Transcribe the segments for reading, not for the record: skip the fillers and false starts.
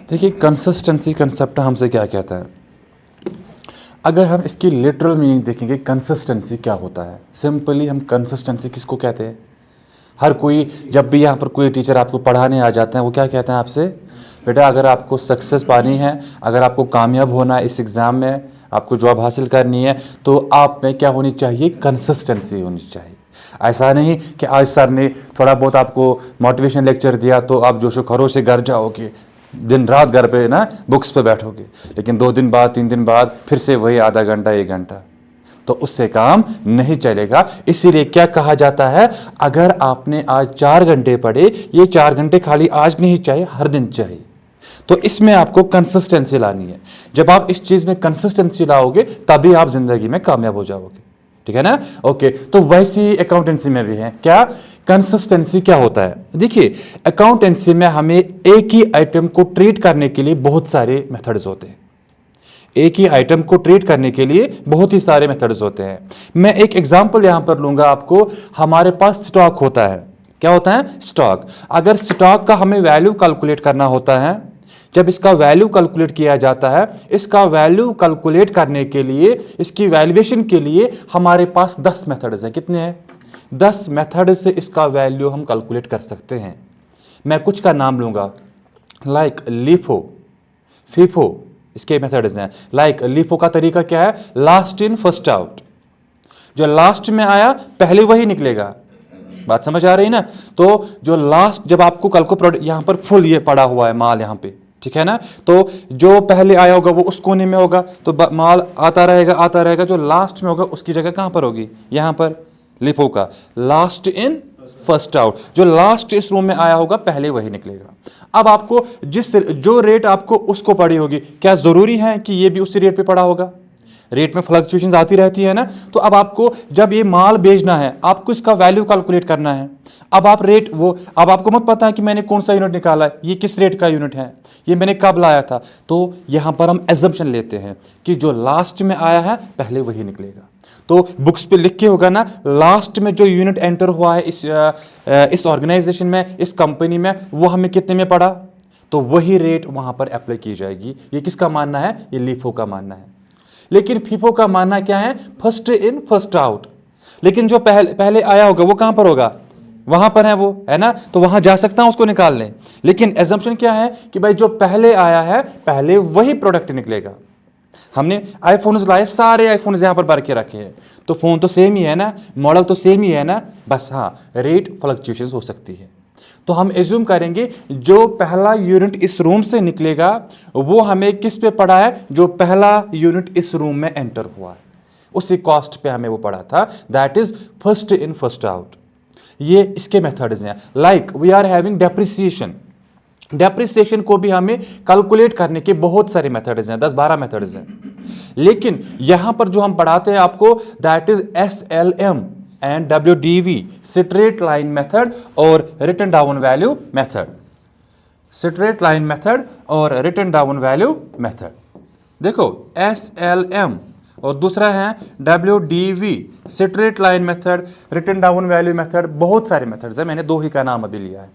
देखिए consistency concept हमसे क्या कहता है। अगर हम इसकी लिटरल मीनिंग देखेंगे कंसिस्टेंसी क्या होता है, सिंपली हम कंसिस्टेंसी किसको कहते हैं। हर कोई जब भी यहाँ पर कोई टीचर आपको पढ़ाने आ जाते हैं वो क्या कहते हैं आपसे, बेटा अगर आपको सक्सेस पानी है, अगर आपको कामयाब होना है इस एग्ज़ाम में, आपको जॉब हासिल करनी है, तो आप में क्या होनी चाहिए, कंसिस्टेंसी होनी चाहिए। ऐसा नहीं कि आज सर ने थोड़ा बहुत आपको मोटिवेशन लेक्चर दिया तो आप जोशो खरोश से घर जाओगे, दिन रात घर पे ना बुक्स पे बैठोगे, लेकिन 2 दिन बाद 3 दिन बाद फिर से वही आधा घंटा 1 घंटा, तो उससे काम नहीं चलेगा। इसीलिए क्या कहा जाता है, अगर आपने आज 4 घंटे पढ़े, ये 4 घंटे खाली आज नहीं चाहिए, हर दिन चाहिए। तो इसमें आपको कंसिस्टेंसी लानी है। जब आप इस चीज में कंसिस्टेंसी लाओगे तभी आप जिंदगी में कामयाब हो जाओगे, ठीक है ना। ओके, तो वैसे ही अकाउंटेंसी में भी है। क्या कंसिस्टेंसी क्या होता है, देखिए अकाउंटेंसी में हमें एक ही आइटम को ट्रीट करने के लिए बहुत सारे मेथड्स होते हैं। एक ही आइटम को ट्रीट करने के लिए बहुत ही सारे मेथड्स होते हैं। मैं एक एग्जांपल यहां पर लूंगा आपको। हमारे पास स्टॉक होता है, क्या होता है, स्टॉक। अगर स्टॉक का हमें वैल्यू कैलकुलेट करना होता है, जब इसका वैल्यू कैलकुलेट किया जाता है, इसका वैल्यू कैलकुलेट करने के लिए, इसकी वैल्यूएशन के लिए हमारे पास 10 मेथड्स हैं। कितने हैं, 10 मेथड से इसका वैल्यू हम कैलकुलेट कर सकते हैं। मैं कुछ का नाम लूंगा, लाइक लीफो, फीफो, इसके मेथड्स हैं। लाइक लीफो का तरीका क्या है, लास्ट इन फर्स्ट आउट, जो लास्ट में आया पहले वही निकलेगा। बात समझ आ रही ना। तो जो लास्ट, जब आपको कल को प्रोडक्ट यहां पर फुल ये पड़ा हुआ है माल यहां पे, ठीक है ना, तो जो पहले आया होगा वो उस कोने में होगा, तो माल आता रहेगा, जो लास्ट में होगा उसकी जगह कहां पर होगी, यहां पर। लिफो का लास्ट इन फर्स्ट आउट, जो लास्ट इस रूम में आया होगा पहले वही निकलेगा। अब आपको जो रेट आपको उसको पड़ी होगी, क्या जरूरी है कि ये भी उसी रेट पे पड़ा होगा। रेट में फ्लक्चुएशंस आती रहती है ना। तो अब आपको जब ये माल बेचना है, आपको इसका वैल्यू कैलकुलेट करना है। अब आप रेट अब आपको मत पता है कि मैंने कौन सा यूनिट निकाला है, ये किस रेट का यूनिट है, ये मैंने कब लाया था। तो यहां पर हम एजम्पशन लेते हैं कि जो लास्ट में आया है पहले वही निकलेगा। तो बुक्स पे लिख के होगा ना, लास्ट में जो यूनिट एंटर हुआ है इस ऑर्गेनाइजेशन में, इस कंपनी में, वो हमें कितने में पड़ा, तो वही रेट वहां पर अप्लाई की जाएगी। ये किसका मानना है, ये लीफो का मानना है। लेकिन फीफो का मानना क्या है, फर्स्ट इन फर्स्ट आउट। लेकिन जो पहले आया होगा वो कहां पर होगा, वहां पर है वो, है ना, तो वहां जा सकता हूं उसको निकालने। लेकिन एजम्पशन क्या है कि भाई जो पहले आया है पहले वही प्रोडक्ट निकलेगा। हमने आईफोन्स लाए, सारे आईफोन्स यहां पर भर के रखे हैं, तो फोन तो सेम ही है ना, मॉडल तो सेम ही है ना, बस हाँ रेट फ्लक्चुएशंस हो सकती है। तो हम एज्यूम करेंगे जो पहला यूनिट इस रूम से निकलेगा वो हमें किस पे पड़ा है, जो पहला यूनिट इस रूम में एंटर हुआ है उसी कॉस्ट पे हमें वो पड़ा था, that is first in first out. ये इसके मेथड्स हैं। Like we are having depreciation, depreciation को भी हमें कैलकुलेट करने के बहुत सारे मेथड्स हैं, 10-12 मेथड्स हैं। लेकिन यहां पर जो हम पढ़ाते हैं आपको, that is SLM and WDV, straight line method और written down value method. Straight line method और रिटन डाउन वैल्यू मेथड। देखो SLM और दूसरा है WDV, straight line method, written down value method. बहुत सारे मेथड्स हैं, मैंने 2 ही का नाम अभी लिया है।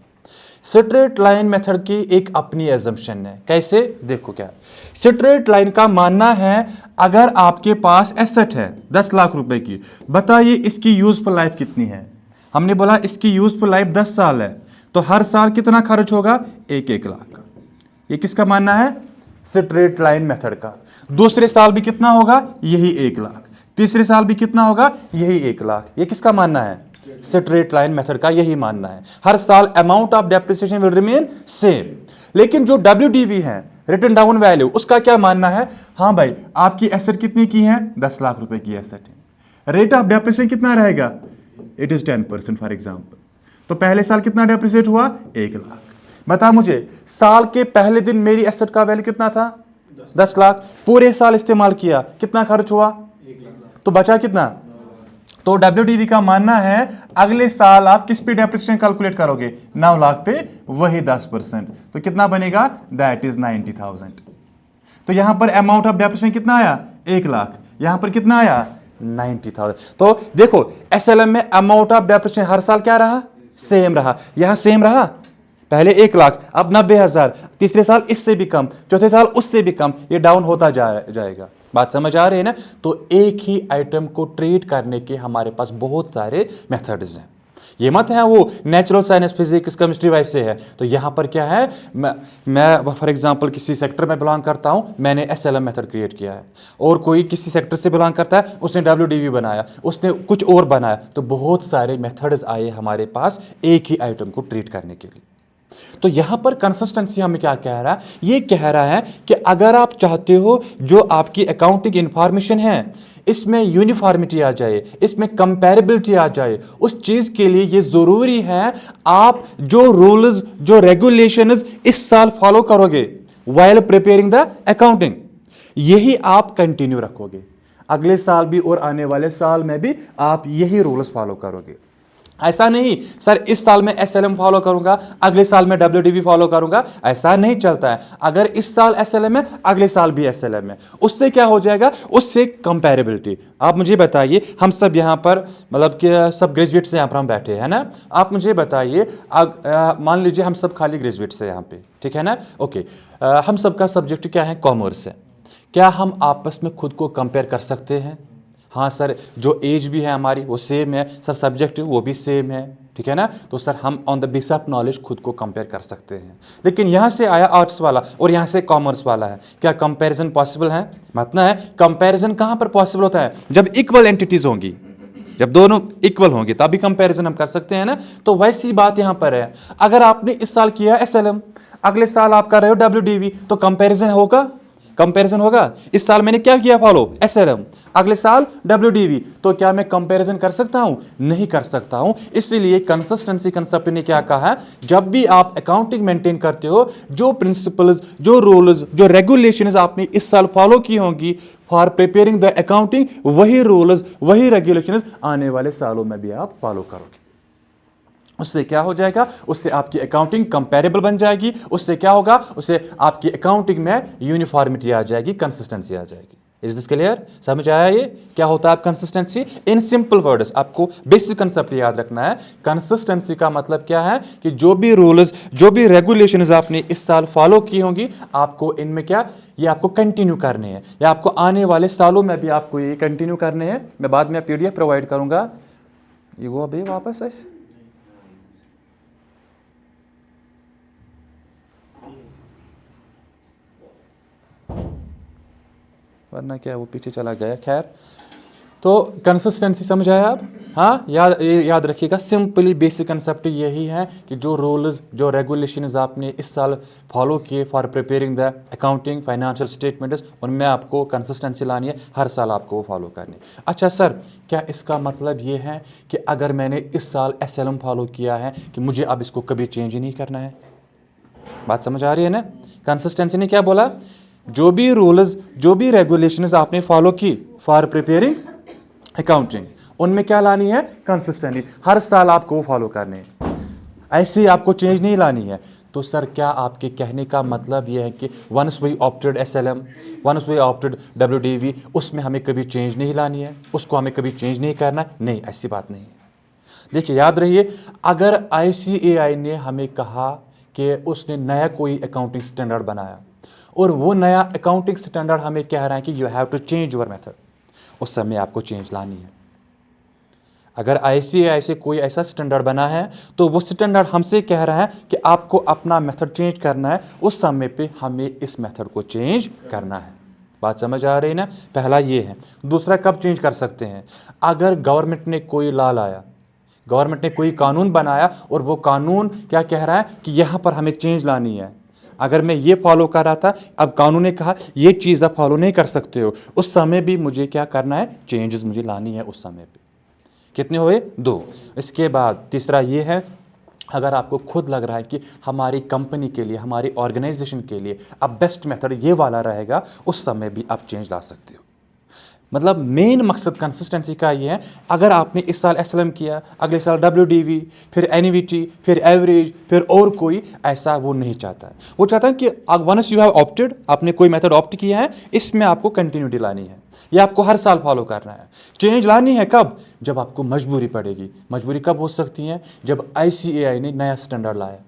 स्ट्रेट लाइन मेथड की एक अपनी एजम्पशन है। कैसे, देखो क्या, स्ट्रेट लाइन का मानना है अगर आपके पास एसेट है 10 लाख रुपए की, बताइए इसकी यूजफुल लाइफ कितनी है। हमने बोला इसकी यूजफुल लाइफ 10 साल है, तो हर साल कितना खर्च होगा, 1-1 लाख। ये किसका मानना है, स्ट्रेट लाइन मेथड का। दूसरे साल भी कितना होगा, यही 1 लाख। तीसरे साल भी कितना होगा, यही 1 लाख। ये किसका मानना है, स्ट्रेट लाइन मेथड का यही मानना है। हर साल amount of depreciation will remain same. लेकिन जो WDV है, रिटन डाउन वैल्यू, उसका क्या मानना है, हाँ भाई आपकी एसेट कितनी की है, 10 लाख रुपए की एसेट है, रेट ऑफ डेप्रिसिएशन कितना रहेगा, इट इज 10% फॉर एग्जाम्पल। तो पहले साल कितना डेप्रिसिएट हुआ, 1 लाख। बता मुझे साल के पहले दिन मेरी एसेट का वैल्यू कितना था, 10 लाख। पूरे साल इस्तेमाल किया, कितना खर्च हुआ, 1 लाख। तो बचा कितना, तो WDV का मानना है अगले साल आप किस पे डेप्रिसिएशन कैलकुलेट करोगे, 9 लाख पे, वही 10%, तो कितना बनेगा, दैट इज 90,000। तो यहां पर अमाउंट ऑफ डेप्रिसिएशन कितना आया, 1 लाख, यहां पर कितना आया, 90,000। तो देखो SLM में अमाउंट ऑफ डेप्रिसिएशन हर साल क्या रहा, सेम रहा। यहां सेम रहा, पहले 1 लाख, अब 90,000, तीसरे साल इससे भी कम, चौथे साल उससे भी कम, ये डाउन होता जाएगा। बात समझ आ रही है ना? तो एक ही आइटम को ट्रीट करने के हमारे पास बहुत सारे मेथड्स हैं। ये मत है वो नेचुरल साइंस, फिजिक्स, केमिस्ट्री वैसे है। तो यहाँ पर क्या है, मैं फॉर एग्जांपल किसी सेक्टर में बिलोंग करता हूँ, मैंने SLM मेथड क्रिएट किया है, और कोई किसी सेक्टर से बिलोंग करता है, उसने WDV बनाया, उसने कुछ और बनाया। तो बहुत सारे मेथड्स आए हमारे पास एक ही आइटम को ट्रीट करने के लिए। तो यहां पर कंसिस्टेंसी हमें क्या कह रहा है? ये कह रहा है कि अगर आप चाहते हो जो आपकी अकाउंटिंग इंफॉर्मेशन है इसमें यूनिफॉर्मिटी आ जाए, इसमें कंपैरेबिलिटी आ जाए, उस चीज के लिए ये जरूरी है आप जो रूल्स, जो रेगुलेशंस इस साल फॉलो करोगे व्हाइल प्रिपेयरिंग द अकाउंटिंग, यही आप कंटिन्यू रखोगे अगले साल भी, और आने वाले साल में भी आप यही रूल्स फॉलो करोगे। ऐसा नहीं सर इस साल मैं SLM फॉलो करूंगा, अगले साल मैं WDV फॉलो करूंगा, ऐसा नहीं चलता है। अगर इस साल SLM है, अगले साल भी SLM है, उससे क्या हो जाएगा? उससे कंपैरेबिलिटी। आप मुझे बताइए, हम सब यहां पर मतलब कि सब ग्रेजुएट्स यहां पर हम बैठे हैं ना, आप मुझे बताइए, मान लीजिए हम सब खाली ग्रेजुएट्स हैं यहां पे, ठीक है ना? ओके, हम सबका सब्जेक्ट क्या है? कॉमर्स है। क्या हम आपस में खुद को कंपेयर कर सकते हैं? हाँ सर, जो एज भी है हमारी वो सेम है सर, सब्जेक्ट वो भी सेम है, ठीक है ना? तो सर हम on the base of knowledge खुद को कंपेयर कर सकते हैं। लेकिन यहाँ से आया आर्ट्स वाला और यहाँ से कॉमर्स वाला है, क्या कंपैरिजन पॉसिबल है? मतलब है कंपैरिजन कहाँ पर पॉसिबल होता है? जब इक्वल एंटिटीज होंगी, जब दोनों इक्वल होंगे तभी कंपैरिजन हम कर सकते हैं ना। तो वैसी बात यहाँ पर है, अगर आपने इस साल किया SLM, अगले साल आप कर रहे हो WDV, तो कंपैरिजन होगा? कंपैरिजन होगा? इस साल मैंने क्या किया फॉलो? SLM, अगले साल WDV, तो क्या मैं कंपैरिजन कर सकता हूं? नहीं कर सकता हूं। इसलिए कंसिस्टेंसी कंसेप्ट ने क्या कहा है, जब भी आप अकाउंटिंग मेंटेन करते हो, जो प्रिंसिपल्स, जो रूल्स, जो रेगुलेशंस आपने इस साल फॉलो की होंगी फॉर प्रिपेयरिंग द अकाउंटिंग, वही रूल्स, वही रेगुलेशंस आने वाले सालों में भी आप फॉलो करोगे। उससे क्या हो जाएगा? उससे आपकी अकाउंटिंग कंपैरेबल बन जाएगी। उससे क्या होगा? उससे आपकी अकाउंटिंग में यूनिफॉर्मिटी आ जाएगी, कंसिस्टेंसी आ जाएगी। Is this clear? समझ आया ये क्या होता है? कंसिस्टेंसी इन सिंपल वर्ड्स आपको बेसिक कंसेप्ट याद रखना है। कंसिस्टेंसी का मतलब क्या है कि जो भी रूल्स, जो भी रेगुलेशंस आपने इस साल फॉलो की होंगी, आपको इनमें क्या, ये आपको कंटिन्यू करने हैं, या आपको आने वाले सालों में भी आपको ये कंटिन्यू करने हैं। मैं बाद में PDF प्रोवाइड करूंगा। ये वो अभी वापस ऐसे वरना क्या वो पीछे चला गया। खैर, तो कंसिस्टेंसी समझ आया आप? हाँ, याद रखिएगा, सिंपली बेसिक कंसेप्ट यही है कि जो रूल्स, जो रेगुलेशंस आपने इस साल फॉलो किए for preparing the accounting financial statements, उनमें आपको कंसिस्टेंसी लानी है, हर साल आपको वो फॉलो करनी है। अच्छा सर, क्या इसका मतलब ये है कि अगर मैंने इस साल SLM फॉलो किया है कि मुझे अब इसको कभी चेंज ही नहीं करना है? बात समझ आ रही है ना? कंसिस्टेंसी ने क्या बोला, जो भी रूल्स, जो भी रेगुलेशंस आपने फॉलो की फॉर प्रिपेयरिंग अकाउंटिंग, उनमें क्या लानी है? कंसिस्टेंसी। हर साल आपको वो फॉलो करने हैं, ऐसे आपको चेंज नहीं लानी है। तो सर क्या आपके कहने का मतलब यह है कि once we opted SLM, once we opted WDV, उसमें हमें कभी चेंज नहीं लानी है, उसको हमें कभी चेंज नहीं करना? नहीं, ऐसी बात नहीं है। देखिए, याद रहिए, अगर ICAI ने हमें कहा कि उसने नया कोई अकाउंटिंग स्टैंडर्ड बनाया और वो नया अकाउंटिंग स्टैंडर्ड हमें कह रहा है कि you have to change your method, उस समय आपको चेंज लानी है। अगर ICAI से कोई ऐसा स्टैंडर्ड बना है तो वो स्टैंडर्ड हमसे कह रहा है कि आपको अपना मेथड चेंज करना है, उस समय पे हमें इस मेथड को चेंज करना है। बात समझ आ रही है ना? पहला ये है। दूसरा, कब चेंज कर सकते हैं? अगर गवर्नमेंट ने कोई लॉ लाया, गवर्नमेंट ने कोई कानून बनाया और वो कानून क्या कह रहा है कि यहाँ पर हमें चेंज लानी है। अगर मैं ये फॉलो कर रहा था, अब कानून ने कहा ये चीज़ आप फॉलो नहीं कर सकते हो, उस समय भी मुझे क्या करना है? चेंजेस मुझे लानी है उस समय पे। कितने हुए? 2। इसके बाद तीसरा ये है, अगर आपको खुद लग रहा है कि हमारी कंपनी के लिए, हमारी ऑर्गेनाइजेशन के लिए अब बेस्ट मेथड ये वाला रहेगा, उस समय भी आप चेंज ला सकते हो। मतलब मेन मकसद कंसिस्टेंसी का ये है, अगर आपने इस साल SLM किया, अगले साल WDV, फिर NVT, फिर एवरेज, फिर और कोई, ऐसा वो नहीं चाहता है। वो चाहता है कि वंस यू हैव ऑप्टेड, आपने कोई मेथड ऑप्ट किया है, इसमें आपको कंटिन्यूटी लानी है, ये आपको हर साल फॉलो करना है। चेंज लानी है कब? जब आपको मजबूरी पड़ेगी। मजबूरी कब हो सकती है? जब ICAI ने नया स्टैंडर्ड लाया,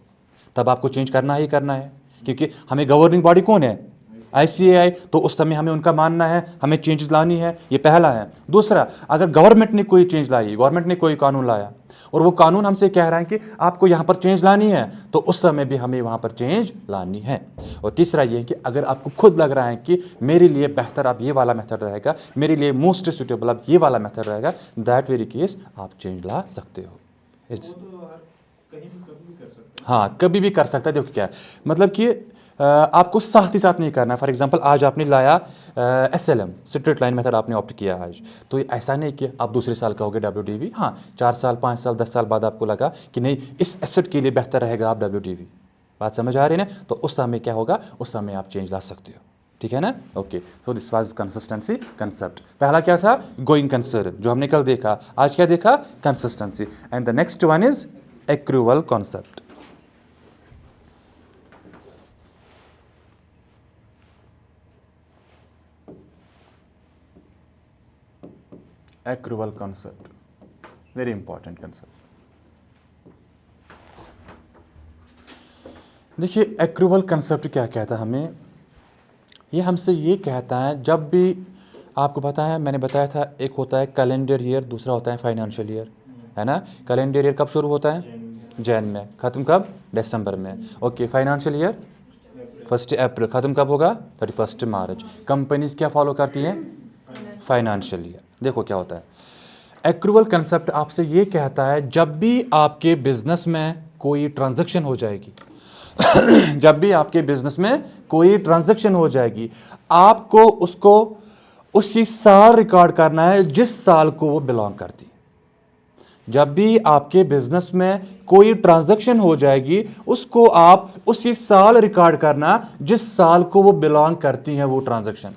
तब आपको चेंज करना ही करना है, क्योंकि हमें गवर्निंग बॉडी कौन है, ICAI, तो उस समय हमें उनका मानना है, हमें चेंजेस लानी है, ये पहला है। दूसरा, अगर गवर्नमेंट ने कोई चेंज लाई, गवर्नमेंट ने कोई कानून लाया और वो कानून हमसे कह रहा है कि आपको यहाँ पर चेंज लानी है, तो उस समय भी हमें वहाँ पर चेंज लानी है। और तीसरा ये है कि अगर आपको खुद लग रहा है कि मेरे लिए बेहतर अब ये वाला मेथड रहेगा, मेरे लिए मोस्ट सुटेबल अब ये वाला मेथड रहेगा, दैट वेरी केस आप चेंज ला सकते हो। हाँ, कभी भी कर सकता है। देखो क्या है, मतलब कि आपको साथ ही साथ नहीं करना है। फॉर एग्जांपल आज आपने लाया SLM, स्ट्रेट लाइन मेथड आपने ऑप्ट किया आज, तो ऐसा नहीं कि आप दूसरे साल कहोगे WDV। हाँ, 4 साल 5 साल 10 साल बाद आपको लगा कि नहीं इस एसेट के लिए बेहतर रहेगा आप WDV, बात समझ आ रही है ना, तो उस समय क्या होगा, उस समय आप चेंज ला सकते हो, ठीक है ना। Okay, so this was consistency concept. पहला क्या था, गोइंग कंसर्न, जो हमने कल देखा। आज क्या देखा, consistency. And the next one is accrual concept. Accrual concept, very important concept. देखिए, एक्रूवल कंसेप्ट क्या कहता है हमें, ये हमसे ये कहता है जब भी आपको पता है, मैंने बताया था एक होता है कैलेंडर ईयर, दूसरा होता है फाइनेंशियल ईयर, है ना। कैलेंडर ईयर कब शुरू होता है, जैन में, ख़त्म कब, दिसंबर में। ओके, फाइनेंशियल ईयर 1 अप्रैल, ख़त्म कब होगा, 31 मार्च। कंपनीज क्या फॉलो करती हैं, फाइनेंशियल ईयर। देखो क्या होता है, एक्रूवल कंसेप्ट आपसे ये कहता है जब भी आपके बिजनेस में कोई ट्रांजैक्शन हो जाएगी जब भी आपके बिजनेस में कोई ट्रांजैक्शन हो जाएगी, आपको उसको उसी साल रिकॉर्ड करना है जिस साल को वो बिलोंग करती है। जब भी आपके बिजनेस में कोई ट्रांजैक्शन हो जाएगी, उसको आप उसी साल रिकॉर्ड करना जिस साल को वो बिलोंग करती है वो ट्रांजैक्शन।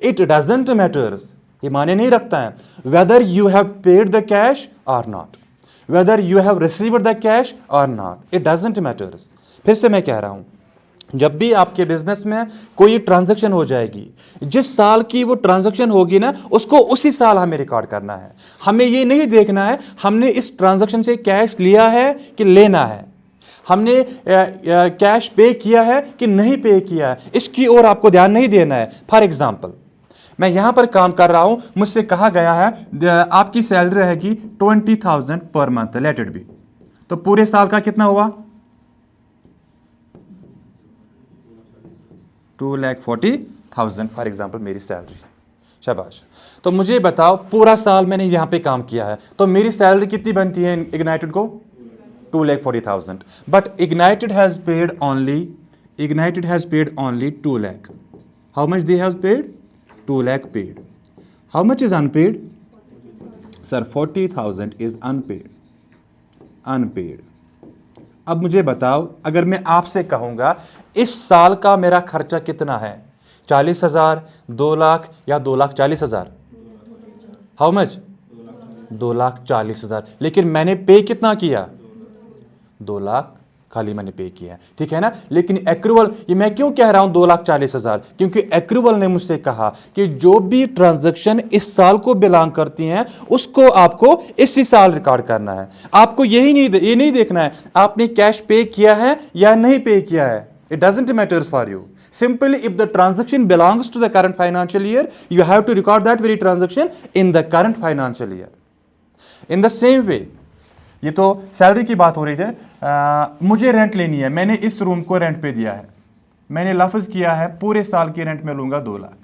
इट डजंट मैटर्स, ये माने नहीं रखता है, whether you have paid the cash और not, whether you have received the cash और नॉट, इट डजंट मैटर्स। फिर से मैं कह रहा हूं, जब भी आपके बिजनेस में कोई ट्रांजैक्शन हो जाएगी, जिस साल की वो ट्रांजैक्शन होगी ना, उसको उसी साल हमें रिकॉर्ड करना है। हमें ये नहीं देखना है हमने इस ट्रांजैक्शन से कैश लिया है कि लेना है, हमने कैश पे किया है कि नहीं पे किया है, इसकी ओर आपको ध्यान नहीं देना है। फॉर एग्जाम्पल, मैं यहां पर काम कर रहा हूं, मुझसे कहा गया है आपकी सैलरी रहेगी 20,000 per month, let it be, तो पूरे साल का कितना हुआ, 2,40,000 फॉर एग्जाम्पल मेरी सैलरी। शाबाश। तो मुझे बताओ पूरा साल मैंने यहां पे काम किया है, तो मेरी सैलरी कितनी बनती है इग्नाइटेड को, 2,40,000। But ignited has paid only 2 lakh. How much they have paid, 2 lakh paid. How much is unpaid? Sir, 40,000 is unpaid. अब मुझे बताओ, अगर मैं आपसे कहूंगा इस साल का मेरा खर्चा कितना है, 40,000, 2 लाख या 2,40,000? How much, 2,40,000। लेकिन मैंने पे कितना किया, 2 लाख खाली मैंने पे किया, ठीक है ना। लेकिन एक्रूवल, ये मैं क्यों कह रहा हूं 2,40,000, क्योंकि एक्रूवल ने मुझसे कहा कि जो भी ट्रांजैक्शन इस साल को बिलोंग करती हैं उसको आपको इसी साल रिकॉर्ड करना है। आपको ये नहीं देखना है आपने कैश पे किया है या नहीं पे किया है, it doesn't matters for you. Simply, if the transaction belongs to the current financial year, you have to record that very transaction in the current financial year. In the same way, ये तो salary की बात हो रही थी, मुझे rent लेनी है, मैंने इस रूम को रेंट पे दिया है, मैंने लफ्ज़ किया है पूरे साल की रेंट में लूँगा 2 लाख।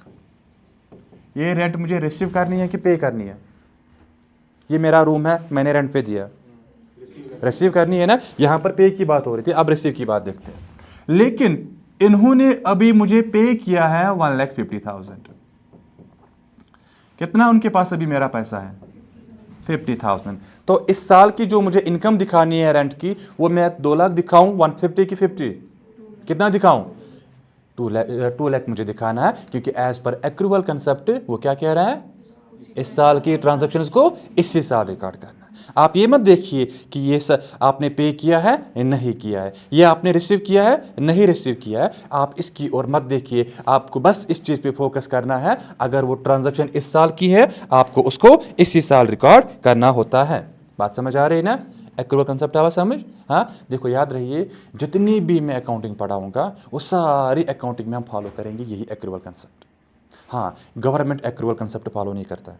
ये रेंट मुझे रिसीव करनी है कि पे करनी है, ये मेरा रूम है मैंने रेंट पे दिया, रिसीव करनी है ना। यहाँ पर पे की बात हो रही थी, अब रिसीव की बात देखते हैं। लेकिन इन्होंने अभी मुझे पे किया है 1,50,000। कितना उनके पास अभी मेरा पैसा है, 50,000। तो इस साल की जो मुझे इनकम दिखानी है रेंट की, वो मैं 2 लाख दिखाऊं, 150 की 50 कितना दिखाऊं, 2 लाख मुझे दिखाना है, क्योंकि एज पर एक्रूवल कंसेप्ट वो क्या कह रहा है, इस साल की ट्रांजैक्शंस को इसी साल रिकॉर्ड करना। आप ये मत देखिए कि ये आपने पे किया है नहीं किया है, ये आपने रिसीव किया है नहीं रिसीव किया है, आप इसकी ओर मत देखिए। आपको बस इस चीज़ पे फोकस करना है, अगर वो ट्रांजैक्शन इस साल की है आपको उसको इसी साल रिकॉर्ड करना होता है। बात समझ आ रही है ना। एक्रूअल कंसेप्ट आवा समझ? हाँ, देखो याद रहिए, जितनी भी मैं अकाउंटिंग पढ़ाऊँगा वो सारी अकाउंटिंग में हम फॉलो करेंगे यही एक्रूअल कंसेप्ट। हाँ, गवर्नमेंट एक्रूअल कंसेप्ट फॉलो नहीं करता है।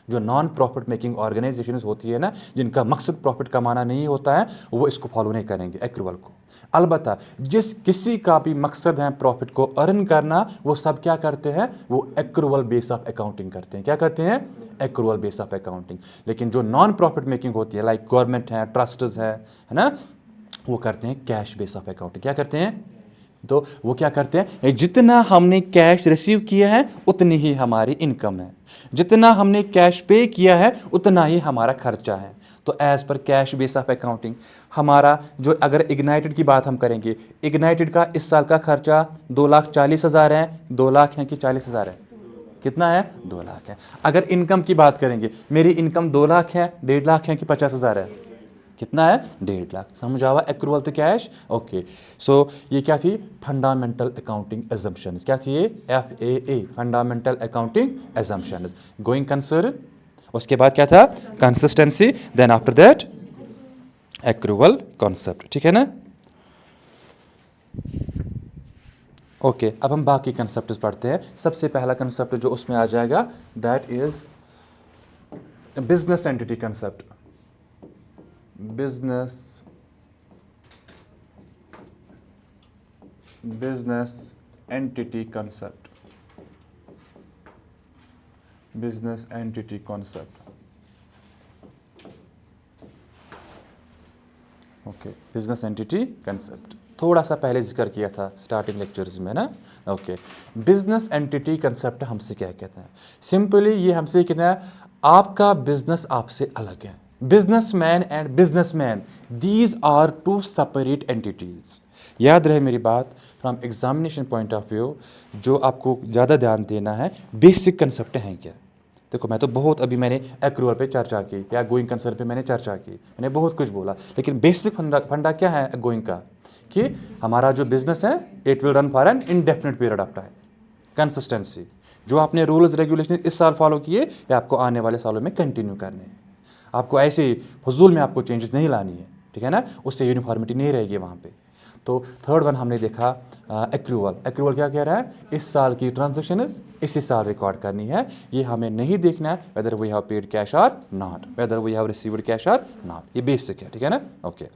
जो नॉन प्रॉफिट मेकिंग ऑर्गेनाइजेशंस होती है ना, जिनका मकसद प्रॉफिट कमाना नहीं होता है, वो इसको फॉलो नहीं करेंगे एक्रूअल को। अलबत्ता जिस किसी का भी मकसद है प्रॉफिट को अर्न करना, वो सब क्या करते हैं, वो एक्रूअल बेस ऑफ अकाउंटिंग करते हैं। क्या करते हैं? Accrual base of accounting. लेकिन जो नॉन प्रॉफिट मेकिंग होती है, लाइक गवर्नमेंट है, ट्रस्ट्स है ना, वो करते हैं कैश बेस ऑफ अकाउंटिंग। क्या करते हैं? तो वो क्या करते हैं, जितना हमने कैश रिसीव किया है उतनी ही हमारी इनकम है, जितना हमने कैश पे किया है उतना ही हमारा खर्चा है। तो as per cash base of accounting हमारा जो, अगर इग्नाइटेड की बात हम करेंगे, इग्नाइटेड का इस साल का खर्चा 2,40,000 है, 2 लाख है कि 40,000 है? कितना है? 2 लाख है। अगर इनकम की बात करेंगे, मेरी इनकम 2 लाख है, 1.5 लाख है कि 50,000 है? कितना है? 1.5 लाख। समझ आवा एक्रूअल तो कैश। ओके, सो ये क्या थी? Fundamental accounting assumptions. क्या थी ये? FAA, fundamental accounting assumptions. Going concern, उसके बाद क्या था? Consistency, then after that accrual concept. ठीक है ना? ओके, अब हम बाकी कंसेप्ट पढ़ते हैं। सबसे पहला कंसेप्ट जो उसमें आ जाएगा, that is business entity concept. business entity concept, business entity concept। Okay, business entity concept थोड़ा सा पहले जिक्र किया था स्टार्टिंग लेक्चर्स में ना। ओके, बिजनेस एंटिटी कंसेप्ट हमसे क्या कहते हैं? सिंपली ये हमसे कहते हैं, आपका बिजनेस आपसे अलग है। Businessman and businessman, these are two separate entities. याद रहे मेरी बात, from examination point of view जो आपको ज़्यादा ध्यान देना है, बेसिक कंसेप्ट हैं क्या। देखो मैं तो बहुत, अभी मैंने एक्रूअल पे चर्चा की या गोइंग कंसर्न पे मैंने चर्चा की, मैंने बहुत कुछ बोला, लेकिन बेसिक फंडा क्या है गोइंग का, कि हमारा जो बिजनेस है it will run for an indefinite period of time. Consistency, जो आपने रूल्स रेगुलेशन इस साल फॉलो किए या आपको आने वाले सालों में कंटिन्यू करने हैं। आपको ऐसे फजूल में आपको चेंजेस नहीं लानी है, ठीक है ना, उससे यूनिफॉर्मिटी नहीं रहेगी वहाँ पे। तो थर्ड वन हमने देखा एक्रूअल। एक्रूअल क्या कह रहा है? इस साल की ट्रांजैक्शन इसी साल रिकॉर्ड करनी है, ये हमें नहीं देखना है whether we have paid cash और not, whether we have received cash और नॉट, ये बेसिक है, ठीक है ना। ओके,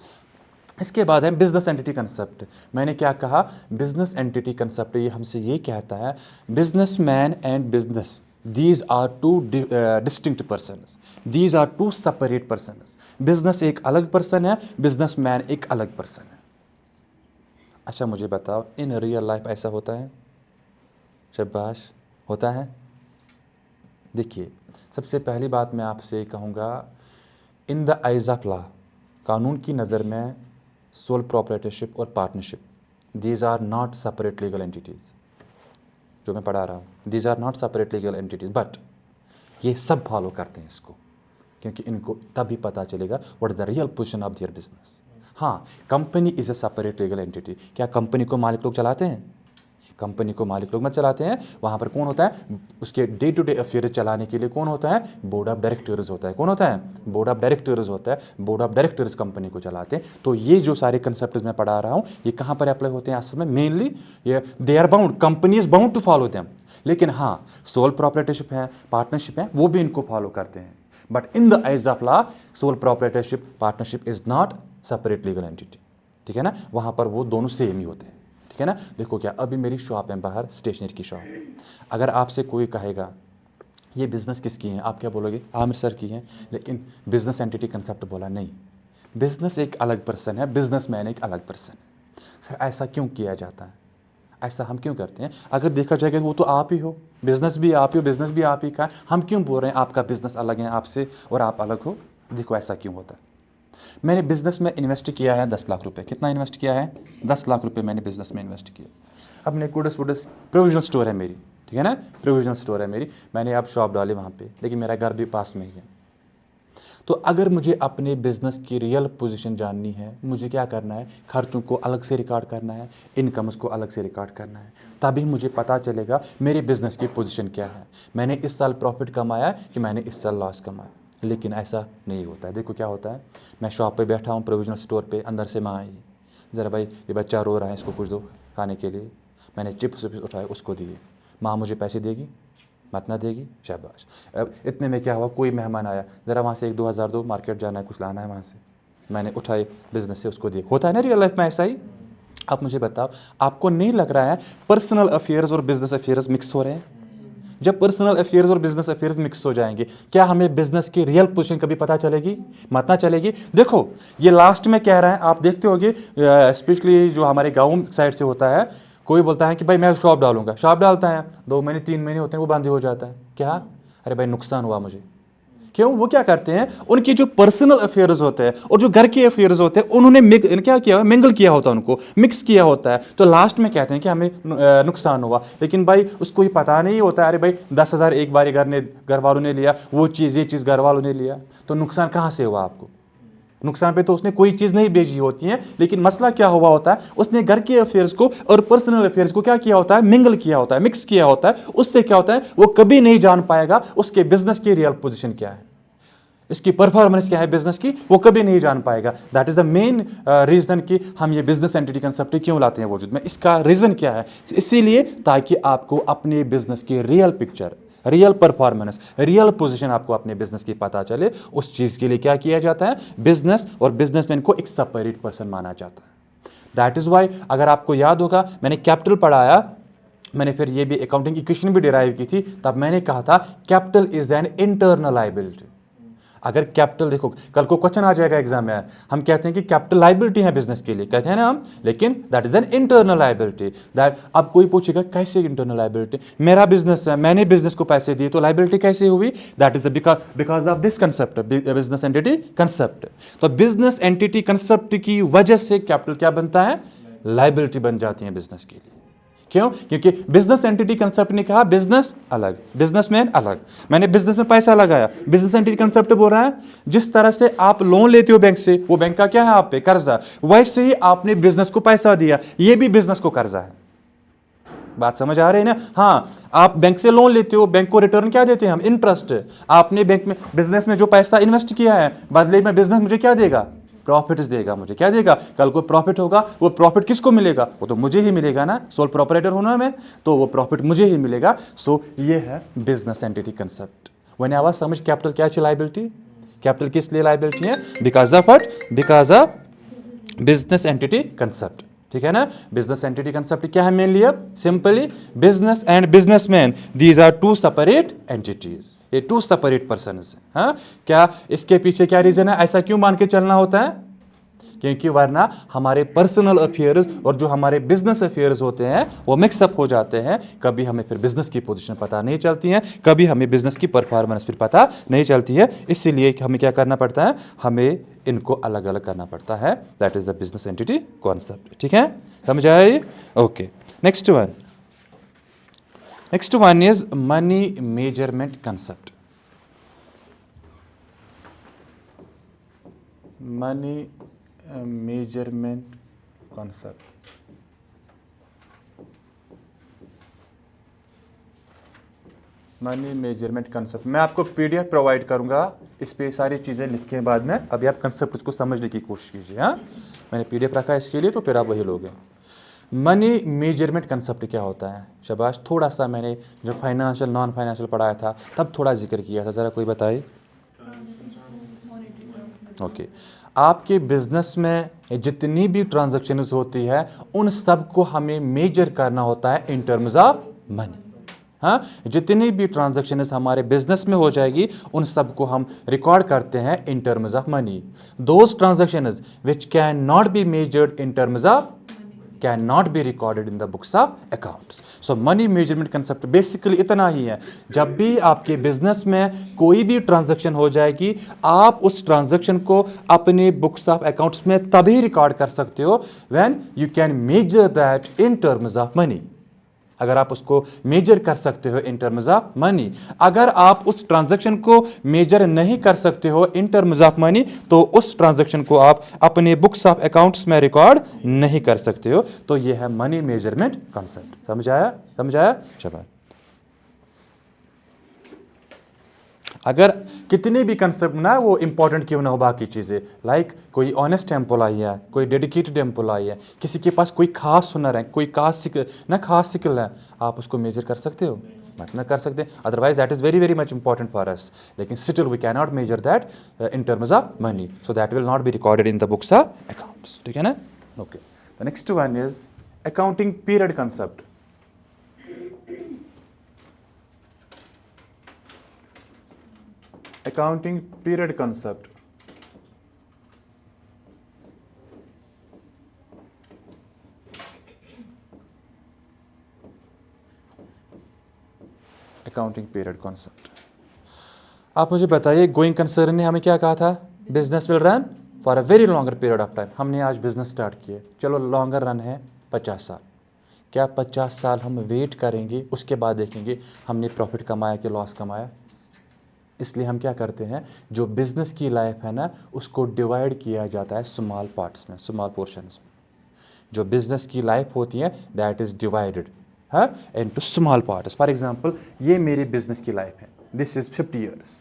इसके बाद है बिजनेस एंटिटी कंसेप्ट। मैंने क्या कहा? बिजनेस एंटिटी कंसेप्ट ये हमसे ये कहता है, businessman and business, these are two distinct persons, these are two separate persons. Business एक अलग पर्सन है, बिजनेसमैन एक अलग पर्सन है। अच्छा मुझे बताओ, इन रियल लाइफ ऐसा होता है? शाबाश, होता है। देखिए, सबसे पहली बात मैं आपसे कहूँगा, in the eyes of law, कानून की नज़र में सोल प्रोप्राइटरशिप और partnership, these are not separate legal entities. जो मैं पढ़ा रहा हूँ, these are not separate legal entities, but ये सब फॉलो करते हैं इसको, क्योंकि इनको तभी पता चलेगा what is the real position of their business. हाँ, company is a separate legal entity. क्या कंपनी को मालिक लोग चलाते हैं? कंपनी को मालिक लोग मत चलाते हैं। वहाँ पर कौन होता है? उसके डे टू डे अफेयर चलाने के लिए कौन होता है? बोर्ड ऑफ डायरेक्टर्स होता है। कौन होता है? बोर्ड ऑफ डायरेक्टर्स होता है। बोर्ड ऑफ डायरेक्टर्स कंपनी को चलाते हैं। तो ये जो सारे कंसेप्ट मैं पढ़ा रहा हूँ, ये कहाँ पर अप्लाई होते हैं असल में? मेनली ये they are bound, company is bound to follow them. लेकिन हाँ, सोल प्रोप्राइटरशिप है, पार्टनरशिप है, वो भी इनको फॉलो करते हैं। But in the eyes of law, sole proprietorship, partnership is not separate legal entity, ठीक है ना। वहाँ पर वो दोनों सेम ही होते हैं, ठीक है ना। देखो क्या, अभी मेरी शॉप है बाहर, स्टेशनरी की शॉप। अगर आपसे कोई कहेगा ये बिज़नेस किसकी है, आप क्या बोलोगे? आमिर सर की है। लेकिन बिजनेस एंटिटी कंसेप्ट बोला नहीं, बिजनेस एक अलग पर्सन है, बिजनेसमैन एक अलग पर्सन है। सर ऐसा क्यों किया जाता है? ऐसा हम क्यों करते हैं? अगर देखा जाएगा वो तो आप ही हो, बिजनेस भी आप ही हो, बिजनेस भी आप ही का है। हम क्यों बोल रहे हैं आपका बिजनेस अलग है आपसे और आप अलग हो? देखो ऐसा क्यों होता है। मैंने बिज़नेस में इन्वेस्ट किया है 10 लाख रुपए। कितना इन्वेस्ट किया है? 10 लाख रुपए मैंने बिज़नेस में इन्वेस्ट किया। अपने गुड्स वुड्स, प्रोविजनल स्टोर है मेरी, ठीक है ना, प्रोविजनल स्टोर है मेरी। मैंने अब शॉप डाली वहाँ पे, लेकिन मेरा घर भी पास में ही है। तो अगर मुझे अपने बिज़नेस की रियल पोजीशन जाननी है, मुझे क्या करना है? खर्चों को अलग से रिकॉर्ड करना है, इनकम्स को अलग से रिकॉर्ड करना है। तभी मुझे पता चलेगा मेरे बिज़नेस की पोजीशन क्या है। मैंने इस साल प्रॉफिट कमाया कि मैंने इस साल लॉस कमाया। लेकिन ऐसा नहीं होता है। देखो क्या होता है, मैं शॉप पे बैठा हूँ, प्रोविजनल स्टोर पे, अंदर से माँ आई, ज़रा भाई ये बच्चा रो रहा है, इसको कुछ दो खाने के लिए। मैंने चिप्स उठाए, उसको दिए। माँ मुझे पैसे देगी? मत ना देगी, शाबाश। अब इतने में क्या हुआ, कोई मेहमान आया, ज़रा वहाँ से 1-2 हज़ार दो, मार्केट जाना है, कुछ लाना है वहाँ से। मैंने उठाए, बिजनेस से उसको दिए। होता है ना रियल लाइफ में ऐसा ही। आप मुझे बताओ, आपको नहीं लग रहा है पर्सनल अफेयर्स और बिजनेस अफेयर्स मिक्स हो रहे हैं? जब पर्सनल अफेयर्स और बिजनेस अफेयर्स मिक्स हो जाएंगे, क्या हमें बिजनेस की रियल पोजीशन कभी पता चलेगी? मत ना चलेगी। देखो ये लास्ट में कह रहा है, आप देखते होगे स्पेशली जो हमारे गाँव साइड से होता है, कोई बोलता है कि भाई मैं शॉप डालूंगा, शॉप डालता है, 2 महीने 3 महीने होते हैं, वो बंद हो जाता है। क्या? अरे भाई नुकसान हुआ मुझे। क्यों? वो क्या करते हैं, उनके जो पर्सनल अफेयर्स होते हैं और जो घर के अफेयर्स होते हैं, उन्होंने क्या किया, मिंगल किया होता है, उनको मिक्स किया होता है। तो लास्ट में कहते हैं कि हमें नुकसान हुआ, लेकिन भाई उसको ही पता नहीं होता है, अरे भाई 10,000 एक बार घर वालों ने लिया, वो चीज़ ये चीज़ घर वालों ने लिया, तो नुकसान कहाँ से हुआ आपको? नुकसान पे तो उसने कोई चीज़ नहीं भेजी होती है, लेकिन मसला क्या हुआ होता है, उसने घर के अफेयर्स को और पर्सनल अफेयर्स को क्या किया होता है, मिंगल किया होता है, मिक्स किया होता है। उससे क्या होता है, वो कभी नहीं जान पाएगा उसके बिजनेस की रियल पोजीशन क्या है, इसकी परफॉर्मेंस क्या है बिजनेस की, वो कभी नहीं जान पाएगा। That is the main reason कि हम ये बिजनेस एंटिटी कंसेप्ट क्यों लाते हैं वजूद में। इसका रीजन क्या है? इसीलिए ताकि आपको अपने बिजनेस की real picture, real performance, real position आपको अपने बिजनेस की पता चले। उस चीज के लिए क्या किया जाता है, बिजनेस और बिजनेसमैन को एक सेपरेट पर्सन माना जाता है। दैट इज वाई, अगर आपको याद होगा, मैंने कैपिटल पढ़ाया, मैंने फिर ये भी अकाउंटिंग इक्वेशन भी डिराइव की थी, तब मैंने कहा था capital is an internal liability. अगर कैपिटल, देखो कल को क्वेश्चन आ जाएगा एग्जाम में, हम कहते हैं कि कैपिटल लायबिलिटी है बिजनेस के लिए, कहते हैं ना हम, लेकिन that is an internal liability. That अब कोई पूछेगा कैसे इंटरनल लायबिलिटी, मेरा बिजनेस है, मैंने बिजनेस को पैसे दिए, तो लायबिलिटी कैसे हुई? That is because of this concept, business entity concept. तो बिजनेस एंटिटी कंसेप्ट की वजह से कैपिटल क्या बनता है, लायबिलिटी बन जाती है बिजनेस के लिए। क्यों? क्योंकि बिजनेस एंटिटी कंसेप्ट ने कहा बिजनेस अलग, बिजनेसमैन अलग, मैंने बिजनेस में पैसा लगाया। बिजनेस एंटिटी कंसेप्ट बोल रहा है जिस तरह से आप लोन लेते हो बैंक से, वो बैंक का क्या है आप पे, कर्जा, वैसे ही आपने बिजनेस को पैसा दिया, ये भी बिजनेस को कर्जा है। बात समझ आ रही है ना? हाँ, आप बैंक से लोन लेते हो, बैंक को रिटर्न क्या देते हैं हम, इंटरेस्ट। आपने बैंक में, बिजनेस में जो पैसा इन्वेस्ट किया है, बदले में बिजनेस मुझे क्या देगा, प्रॉफिट देगा। मुझे क्या देगा, कल को प्रॉफिट होगा, वो प्रॉफिट किसको मिलेगा, वो तो मुझे ही मिलेगा ना, सोल प्रोपराइटर होना मैं, तो वो प्रॉफिट मुझे ही मिलेगा। सो ये है business entity concept. When I was समझ कैपिटल क्या है, लायबिलिटी। कैपिटल किस लिए लायबिलिटी है, because of what, because of business entity concept. ठीक है ना? बिजनेस एंटिटी कंसेप्ट क्या है मेनली, अब simply business and businessman, these are two separate entities, ये टू सेपरेट पर्सन है। हाँ, क्या इसके पीछे क्या रीजन है, ऐसा क्यों मान के चलना होता है? क्योंकि वरना हमारे पर्सनल अफेयर्स और जो हमारे बिजनेस अफेयर्स होते हैं वो मिक्सअप हो जाते हैं। कभी हमें फिर बिजनेस की पोजीशन पता नहीं चलती है, कभी हमें बिजनेस की परफॉर्मेंस फिर पता नहीं चलती है। इसीलिए हमें क्या करना पड़ता है, हमें इनको अलग अलग करना पड़ता है। That is the business entity concept. ठीक है, समझ आए? Okay, next one is money measurement concept. Money measurement concept. Money measurement concept मैं आपको पीडीएफ प्रोवाइड करूंगा, इस पे सारी चीज़ें लिख के बाद में। अभी आप कंसेप्ट को समझने की कोशिश कीजिए। हाँ, मैंने पीडीएफ रखा है इसके लिए, तो फिर आप वही लोगे। मनी मेजरमेंट कंसेप्ट क्या होता है? शाबाश, थोड़ा सा मैंने जब फाइनेंशियल नॉन फाइनेंशियल पढ़ाया था तब थोड़ा जिक्र किया था, ज़रा कोई बताइए। ओके, आपके बिजनेस में जितनी भी ट्रांजैक्शंस होती है उन सब को हमें मेजर करना होता है इन टर्म्स ऑफ मनी। हाँ, जितनी भी ट्रांजैक्शंस हमारे बिजनेस में हो जाएगी उन सब को हम रिकॉर्ड करते हैं इन terms of money. Those transactions which can not be measured in terms of can not be recorded in the books of accounts. So money measurement concept basically इतना ही है, जब भी आपके बिजनेस में कोई भी ट्रांजैक्शन हो जाएगी, आप उस ट्रांजैक्शन को अपने बुक्स ऑफ अकाउंट्स में तभी रिकॉर्ड कर सकते हो when you can measure that in terms of money. अगर आप उसको मेजर कर सकते हो इन टर्म्स ऑफ मनी। अगर आप उस ट्रांजैक्शन को मेजर नहीं कर सकते हो इन टर्म्स ऑफ मनी, तो उस ट्रांजैक्शन को आप अपने बुक्स ऑफ अकाउंट्स में रिकॉर्ड नहीं कर सकते हो। तो यह है मनी मेजरमेंट कॉन्सेप्ट। समझ आया? शाबाश। अगर कितने भी कंसेप्ट ना वो इंपॉर्टेंट क्यों ना हो, बाकी चीज़ें लाइक कोई ऑनेस्ट एम्प्लॉई है, कोई डेडिकेटेड एम्प्लॉई है, किसी के पास कोई खास हुनर है, कोई खास स्किल है, आप उसको मेजर कर सकते हो? मत ना कर सकते, otherwise that is very very much important for us, लेकिन still we can not measure that in terms of money, so that will not be recorded in the books of accounts, ठीक है ना? Okay, the next one is accounting period concept. Accounting period concept. Accounting period concept. आप मुझे बताइए, going concern ने हमें क्या कहा था? Business will run for a very longer period of time. हमने आज बिजनेस स्टार्ट किए, चलो लॉन्गर रन है 50 साल. क्या 50 साल हम वेट करेंगे, उसके बाद देखेंगे हमने प्रॉफिट कमाया कि लॉस कमाया? इसलिए हम क्या करते हैं, जो बिज़नेस की लाइफ है ना, उसको डिवाइड किया जाता है स्मॉल पार्ट्स में, स्मॉल पोर्शंस में. जो बिज़नेस की लाइफ होती है that is divided into small parts. For example, ये मेरी बिज़नेस की लाइफ है, दिस इज़ 50 ईयर्स.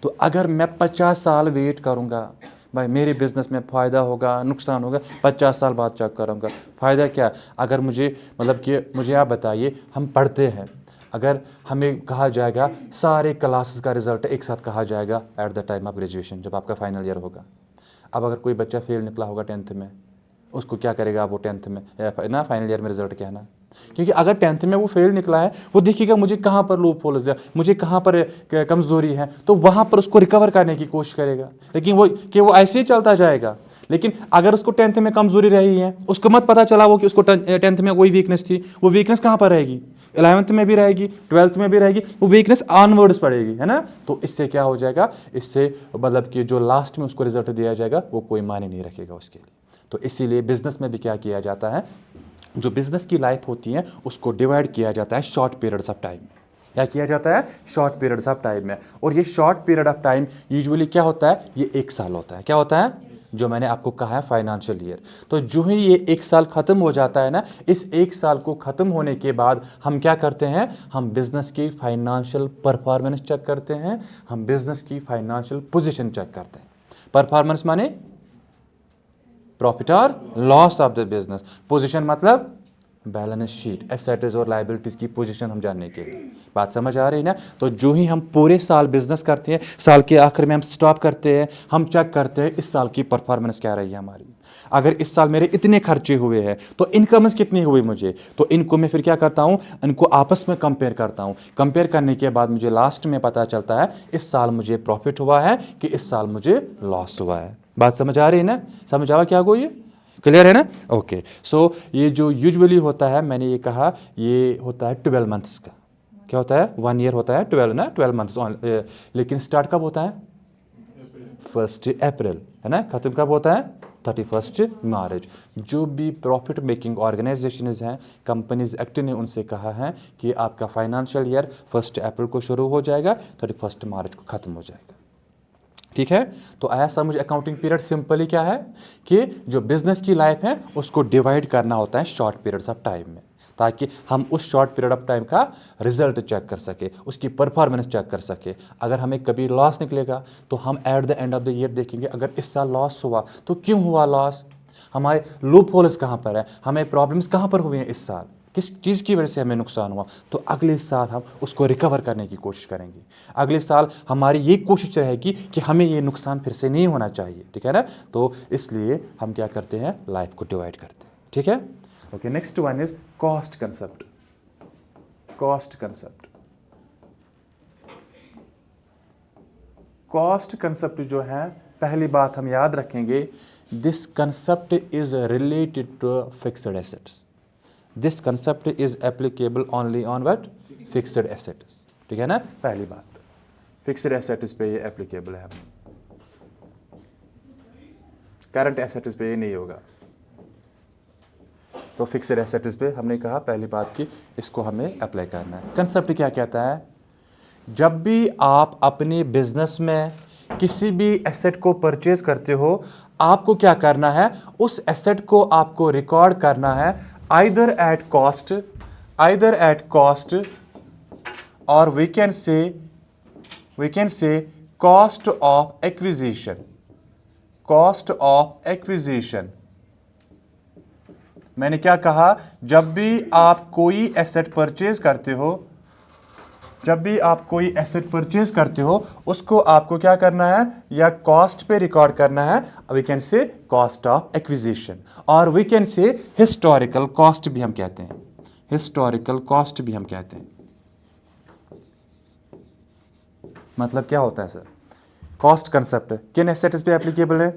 तो अगर मैं 50 साल वेट करूँगा, भाई मेरे बिज़नेस में फ़ायदा होगा नुकसान होगा, 50 साल बाद चेक करूँगा. फ़ायदा क्या? अगर मुझे मतलब कि मुझे आप बताइए, हम पढ़ते हैं, अगर हमें कहा जाएगा सारे क्लासेस का रिजल्ट एक साथ कहा जाएगा at the time of graduation, जब आपका फाइनल ईयर होगा. अब अगर कोई बच्चा फेल निकला होगा 10th में, उसको क्या करेगा वो 10th में ना फाइनल ईयर में रिजल्ट कहना? क्योंकि अगर 10th में वो फेल निकला है, वो देखिएगा मुझे कहाँ पर लूप होल्स है, मुझे कहाँ पर कमज़ोरी है, तो वहाँ पर उसको रिकवर करने की कोशिश करेगा. लेकिन वो ऐसे ही चलता जाएगा. लेकिन अगर उसको 10th में कमज़ोरी रही है, उसको मत पता चला वो कि उसको 10th में कोई वीकनेस थी, वो वीकनेस कहाँ पर रहेगी? 11th में भी रहेगी, 12th में भी रहेगी, वो वीकनेस ऑनवर्ड्स पड़ेगी, है ना? तो इससे क्या हो जाएगा, इससे मतलब कि जो लास्ट में उसको रिजल्ट दिया जाएगा वो कोई मायने नहीं रखेगा उसके लिए. तो इसीलिए बिजनेस में भी क्या किया जाता है, जो बिजनेस की लाइफ होती है उसको डिवाइड किया जाता है शॉर्ट पीरियड्स ऑफ टाइम में. क्या किया जाता है? शॉर्ट पीरियड्स ऑफ टाइम में. और ये short period of time usually क्या होता है, ये 1 साल होता है. क्या होता है? जो मैंने आपको कहा है फाइनेंशियल ईयर. तो जो ही ये 1 साल ख़त्म हो जाता है ना, इस 1 साल को ख़त्म होने के बाद हम क्या करते हैं, हम बिज़नेस की फाइनेंशियल परफॉर्मेंस चेक करते हैं, हम बिज़नेस की फाइनेंशियल पोजीशन चेक करते हैं. परफॉर्मेंस माने प्रॉफिट और loss of the business, position मतलब बैलेंस शीट, एसेट्स और लायबिलिटीज़ की पोजीशन हम जानने के लिए. बात समझ आ रही है ना? तो जो ही हम पूरे साल बिजनेस करते हैं, साल के आखिर में हम स्टॉप करते हैं, हम चेक करते हैं इस साल की परफॉर्मेंस क्या रही है हमारी. अगर इस साल मेरे इतने खर्चे हुए हैं तो इनकम्स कितनी हुई मुझे, तो इनको मैं फिर क्या करता हूँ, इनको आपस में कंपेयर करता हूँ. कंपेयर करने के बाद मुझे लास्ट में पता चलता है इस साल मुझे प्रॉफिट हुआ है कि इस साल मुझे लॉस हुआ है. बात समझ आ रही है ना? समझ आवा क्या को, ये क्लियर है ना? ओके. सो ये जो यूजुअली होता है, मैंने ये कहा, ये होता है 12 मंथ्स का. क्या होता है? 1 ईयर होता है 12 ना, 12 मंथ्स. लेकिन स्टार्ट कब होता है? 1 अप्रैल, है ना? ख़त्म कब होता है? 31 मार्च. जो भी प्रॉफिट मेकिंग ऑर्गेनाइजेशन हैं, कंपनीज एक्ट ने उनसे कहा है कि आपका फाइनेंशियल ईयर 1 अप्रैल को शुरू हो जाएगा, 31 मार्च को ख़त्म हो जाएगा. ठीक है? तो आया समझ. अकाउंटिंग पीरियड सिंपली क्या है कि जो बिजनेस की लाइफ है उसको डिवाइड करना होता है शॉर्ट पीरियड्स ऑफ टाइम में, ताकि हम उस शॉर्ट पीरियड ऑफ टाइम का रिजल्ट चेक कर सके, उसकी परफॉर्मेंस चेक कर सके. अगर हमें कभी लॉस निकलेगा तो हम at the end of the year देखेंगे, अगर इस साल लॉस हुआ तो क्यों हुआ लॉस, हमारे लूप होल्स कहाँ पर है, हमें प्रॉब्लम्स कहाँ पर हुए हैं इस साल, किस चीज़ की वजह से हमें नुकसान हुआ. तो अगले साल हम उसको रिकवर करने की कोशिश करेंगे. अगले साल हमारी ये कोशिश रहेगी कि हमें ये नुकसान फिर से नहीं होना चाहिए. ठीक है ना? तो इसलिए हम क्या करते हैं, लाइफ को डिवाइड करते हैं. ठीक है? Okay. Next one is cost concept. Cost concept. Cost concept जो है, पहली बात हम याद रखेंगे, this concept is related to fixed assets. This concept is applicable only on what? Fixed assets. ठीक है ना? पहली बात, फिक्स्ड एसेट्स पे ये एप्लीकेबल है, करंट एसेट्स पे ये नहीं होगा. तो फिक्स्ड एसेट्स पे हमने कहा पहली बात कि इसको हमें अप्लाई करना है. कंसेप्ट क्या कहता है, जब भी आप अपने बिजनेस में किसी भी एसेट को परचेज करते हो, आपको क्या करना है, उस एसेट को आपको रिकॉर्ड करना है either at cost or we can say we can say cost of acquisition, cost of acquisition. मैंने क्या कहा, जब भी आप कोई एसेट परचेज करते हो, जब भी आप कोई एसेट परचेज करते हो उसको आपको क्या करना है, या कॉस्ट पे रिकॉर्ड करना है, we can say cost of acquisition, और we can say historical cost भी हम कहते हैं, हिस्टोरिकल कॉस्ट भी हम कहते हैं। मतलब क्या होता है सर, कॉस्ट कंसेप्ट किन एसेट्स पे एप्लीकेबल है,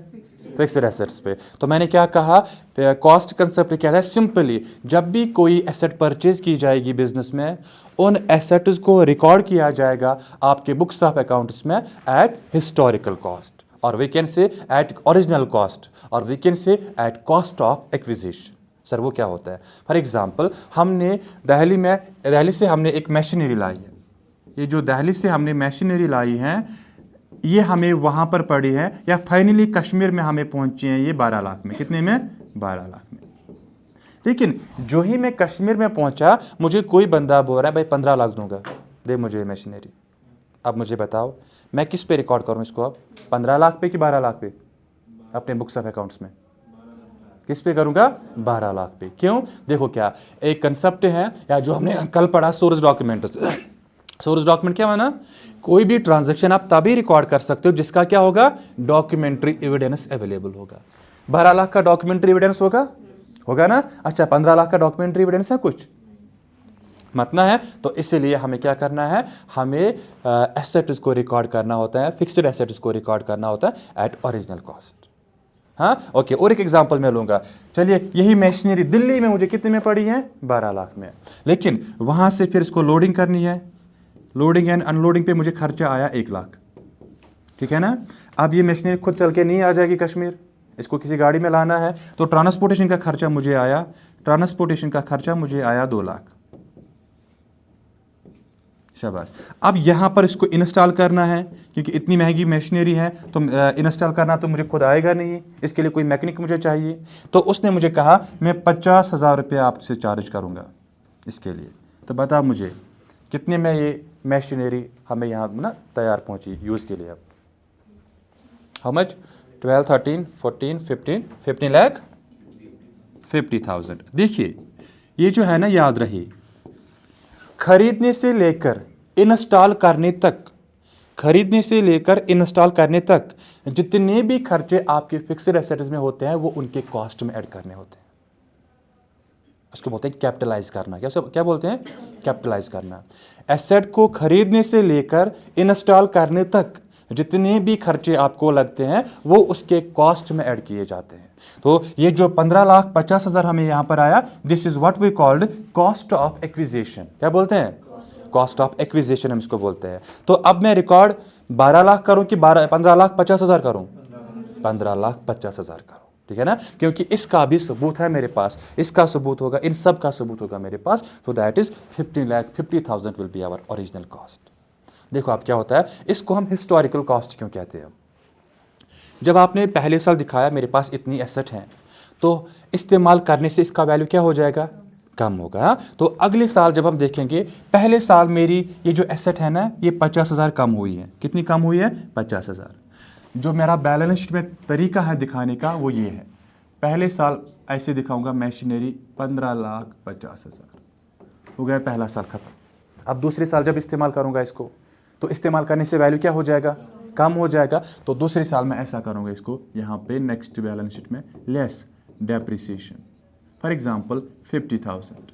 फिक्स्ड एसेट्स पे। तो मैंने क्या कहा, कॉस्ट कंसेप्ट क्या है, सिंपली जब भी कोई एसेट परचेज की जाएगी बिजनेस में, उन एसेट्स को रिकॉर्ड किया जाएगा आपके बुक्स ऑफ अकाउंट्स में एट हिस्टोरिकल कॉस्ट, और we can say at original cost, और we can say at cost of acquisition. Sir वो क्या होता है, फॉर एग्जांपल हमने दिल्ली से हमने एक मशीनरी लाई है, ये जो दिल्ली से हमने मशीनरी लाई है ये हमें वहाँ पर पड़ी है, या फाइनली कश्मीर में हमें पहुँची है ये 12 लाख में, कितने में, 12 लाख में। लेकिन जो ही मैं कश्मीर में पहुँचा मुझे कोई बंदा बोल रहा है भाई 15 लाख दूंगा, दे मुझे मशीनरी। अब मुझे बताओ मैं किस पे रिकॉर्ड करूँ इसको, अब 15 लाख पे कि 12 लाख पे, अपने बुक्स ऑफ अकाउंट्स में किस पे करूँगा, 12 लाख पे। क्यों, देखो क्या एक कंसेप्ट है, या जो हमने कल पढ़ा सोर्स डॉक्यूमेंट। सोर्स डॉक्यूमेंट क्या माना, कोई भी ट्रांजैक्शन आप तभी रिकॉर्ड कर सकते हो जिसका क्या होगा, डॉक्यूमेंट्री एविडेंस अवेलेबल होगा। 12 लाख का डॉक्यूमेंट्री एविडेंस होगा ना, अच्छा 15 लाख का डॉक्यूमेंट्री एविडेंस है कुछ मतलब है। तो इसीलिए हमें क्या करना है, हमें एसेट्स को रिकॉर्ड करना होता है, फिक्स्ड एसेट्स को रिकॉर्ड करना होता है एट ओरिजिनल कॉस्ट। हाँ ओके, और एक एग्जांपल मैं लूंगा, चलिए यही मशीनरी दिल्ली में मुझे कितने में पड़ी है, 12 लाख में, लेकिन वहां से फिर इसको लोडिंग करनी है, लोडिंग एंड अनलोडिंग पे मुझे खर्चा आया 1 लाख, ठीक है ना। अब ये मशीनरी खुद चल के नहीं आ जाएगी कश्मीर, इसको किसी गाड़ी में लाना है, तो ट्रांसपोर्टेशन का खर्चा मुझे आया, 2 लाख, शाबाश। अब यहाँ पर इसको इंस्टॉल करना है, क्योंकि इतनी महंगी मशीनरी है तो इंस्टॉल करना तो मुझे खुद आएगा नहीं, इसके लिए कोई मैकेनिक मुझे चाहिए। तो उसने मुझे कहा मैं 50,000 रुपये आपसे चार्ज करूँगा इसके लिए। तो बता मुझे कितने में ये मशीनरी हमें यहाँ ना तैयार पहुँची यूज़ के लिए। अब हाउ मच, 12, 13, 14, 15 लाख 50,000। देखिए ये जो है ना, याद रहे, खरीदने से लेकर इंस्टॉल करने तक, खरीदने से लेकर इंस्टॉल करने तक जितने भी खर्चे आपके फिक्स्ड एसेट्स में होते हैं वो उनके कॉस्ट में ऐड करने होते हैं। उसको बोलते हैं कैपिटलाइज करना। क्या बोलते हैं, कैपिटलाइज करना। एसेट को खरीदने से लेकर इंस्टॉल करने तक जितने भी खर्चे आपको लगते हैं वो उसके कॉस्ट में ऐड किए जाते हैं। तो ये जो 15,50,000 हमें यहाँ पर आया, this is what we called cost of acquisition. क्या बोलते हैं, कॉस्ट ऑफ एक्विजिशन हम इसको बोलते हैं। तो अब मैं रिकॉर्ड 12 लाख करूं कि 15,50,000 करूं, 15,50,000 करूं, ठीक है ना, क्योंकि इसका भी सबूत है मेरे पास, इसका सबूत होगा, इन सब का सबूत होगा मेरे पास। तो that is 15,50,000 will be our original cost. देखो आप क्या होता है, इसको हम हिस्टोरिकल कॉस्ट क्यों कहते हैं। जब आपने पहले साल दिखाया मेरे पास इतनी एसेट हैं, तो इस्तेमाल करने से इसका वैल्यू क्या हो जाएगा, कम होगा। तो अगले साल जब हम देखेंगे, पहले साल मेरी ये जो एसेट है ना, ये 50,000 कम हुई है। कितनी कम हुई है, 50,000। जो मेरा बैलेंस शीट में तरीका है दिखाने का वो ये है, पहले साल ऐसे दिखाऊंगा, मशीनरी 15,50,000 हो गया, पहला साल खत्म। अब दूसरे साल जब इस्तेमाल करूंगा इसको, तो इस्तेमाल करने से वैल्यू क्या हो जाएगा, कम हो जाएगा। तो दूसरे साल में ऐसा करूंगा इसको, यहाँ पे नेक्स्ट बैलेंस शीट में लेस डेप्रिसिएशन, फॉर एग्जांपल 50,000,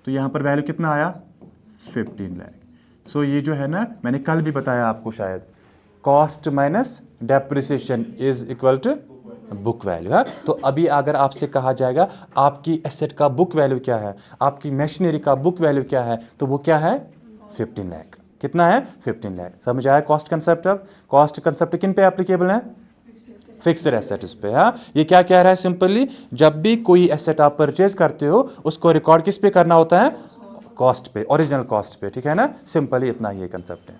तो यहाँ पर वैल्यू कितना आया, 15 लाख। सो ये जो है ना, मैंने कल भी बताया आपको शायद, cost minus depreciation is equal to book value है। तो अभी अगर आपसे कहा जाएगा आपकी एसेट का बुक वैल्यू क्या है, आपकी मशीनरी का बुक वैल्यू क्या है, तो वो क्या है, 15 लाख। कितना है, 15 लाख। समझ आया कॉस्ट कंसेप्ट। अब कॉस्ट कंसेप्ट किन पे एप्लीकेबल है, फिक्स्ड एसेट्स पे। हाँ, ये क्या कह रहा है, सिंपली जब भी कोई एसेट आप परचेज करते हो उसको रिकॉर्ड किस पे करना होता है, कॉस्ट पे, ओरिजिनल कॉस्ट पे, ठीक है ना। सिंपली इतना ही कंसेप्ट है।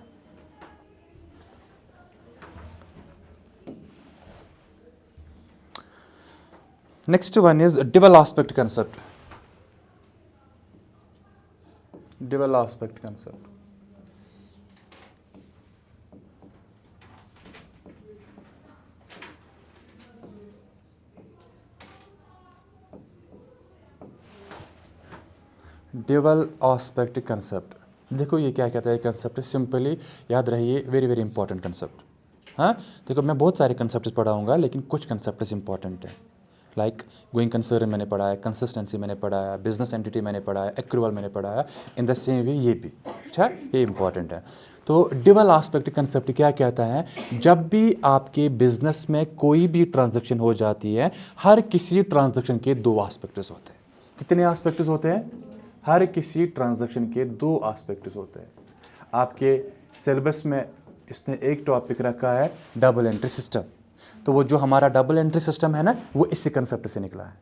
Next one is dual aspect concept. Dual aspect concept, dual aspect concept, देखो ये क्या कहता है कंसेप्ट, सिंपली याद रहिए, वेरी वेरी इंपॉर्टेंट कंसेप्ट। हाँ देखो मैं बहुत सारे कंसेप्ट पढ़ाऊँगा लेकिन कुछ कंसेप्ट इंपॉर्टेंट है, लाइक गोइंग कंसर्न मैंने पढ़ा है, कंसिस्टेंसी मैंने पढ़ा है, बिजनेस एंटिटी मैंने पढ़ा है, एक्रूवल मैंने पढ़ा है, इन द सेम वे ये भी, अच्छा ये इंपॉर्टेंट है। तो डुअल एस्पेक्ट कंसेप्ट क्या कहता है, जब भी आपके बिजनेस में कोई भी ट्रांजैक्शन हो जाती है, हर किसी ट्रांजैक्शन के दो एस्पेक्ट्स होते हैं। कितने एस्पेक्ट्स होते हैं? हर किसी ट्रांजैक्शन के दो एस्पेक्ट्स होते हैं। आपके सिलेबस में इसने एक टॉपिक रखा है डबल एंट्री सिस्टम, तो वो जो हमारा डबल एंट्री सिस्टम है ना, वो इसी कंसेप्ट से निकला है।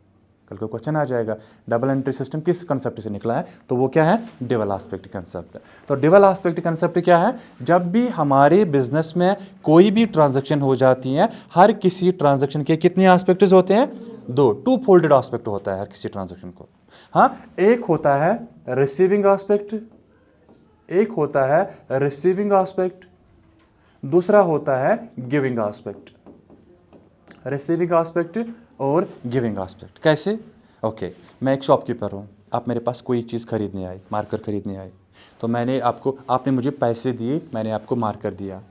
कल को क्वेश्चन आ जाएगा डबल एंट्री सिस्टम किस कंसेप्ट से निकला है, तो वो क्या है? Dual aspect concept. तो डुअल एस्पेक्ट कंसेप्ट क्या है? जब भी हमारे बिजनेस में कोई भी ट्रांजैक्शन हो जाती है, हर किसी ट्रांजैक्शन के कितने एस्पेक्ट्स होते हैं? दो, टू फोल्डेड एस्पेक्ट होता है हर किसी ट्रांजैक्शन को। हाँ, एक होता है रिसीविंग एस्पेक्ट, एक होता है रिसीविंग एस्पेक्ट, दूसरा होता है गिविंग एस्पेक्ट। रिसीविंग एस्पेक्ट और गिविंग एस्पेक्ट कैसे? ओके, मैं एक शॉपकीपर हूँ, आप मेरे पास कोई चीज़ खरीदने आए, मार्कर खरीदने आए, तो आपने मुझे पैसे दिए, मैंने आपको मार्कर दिया,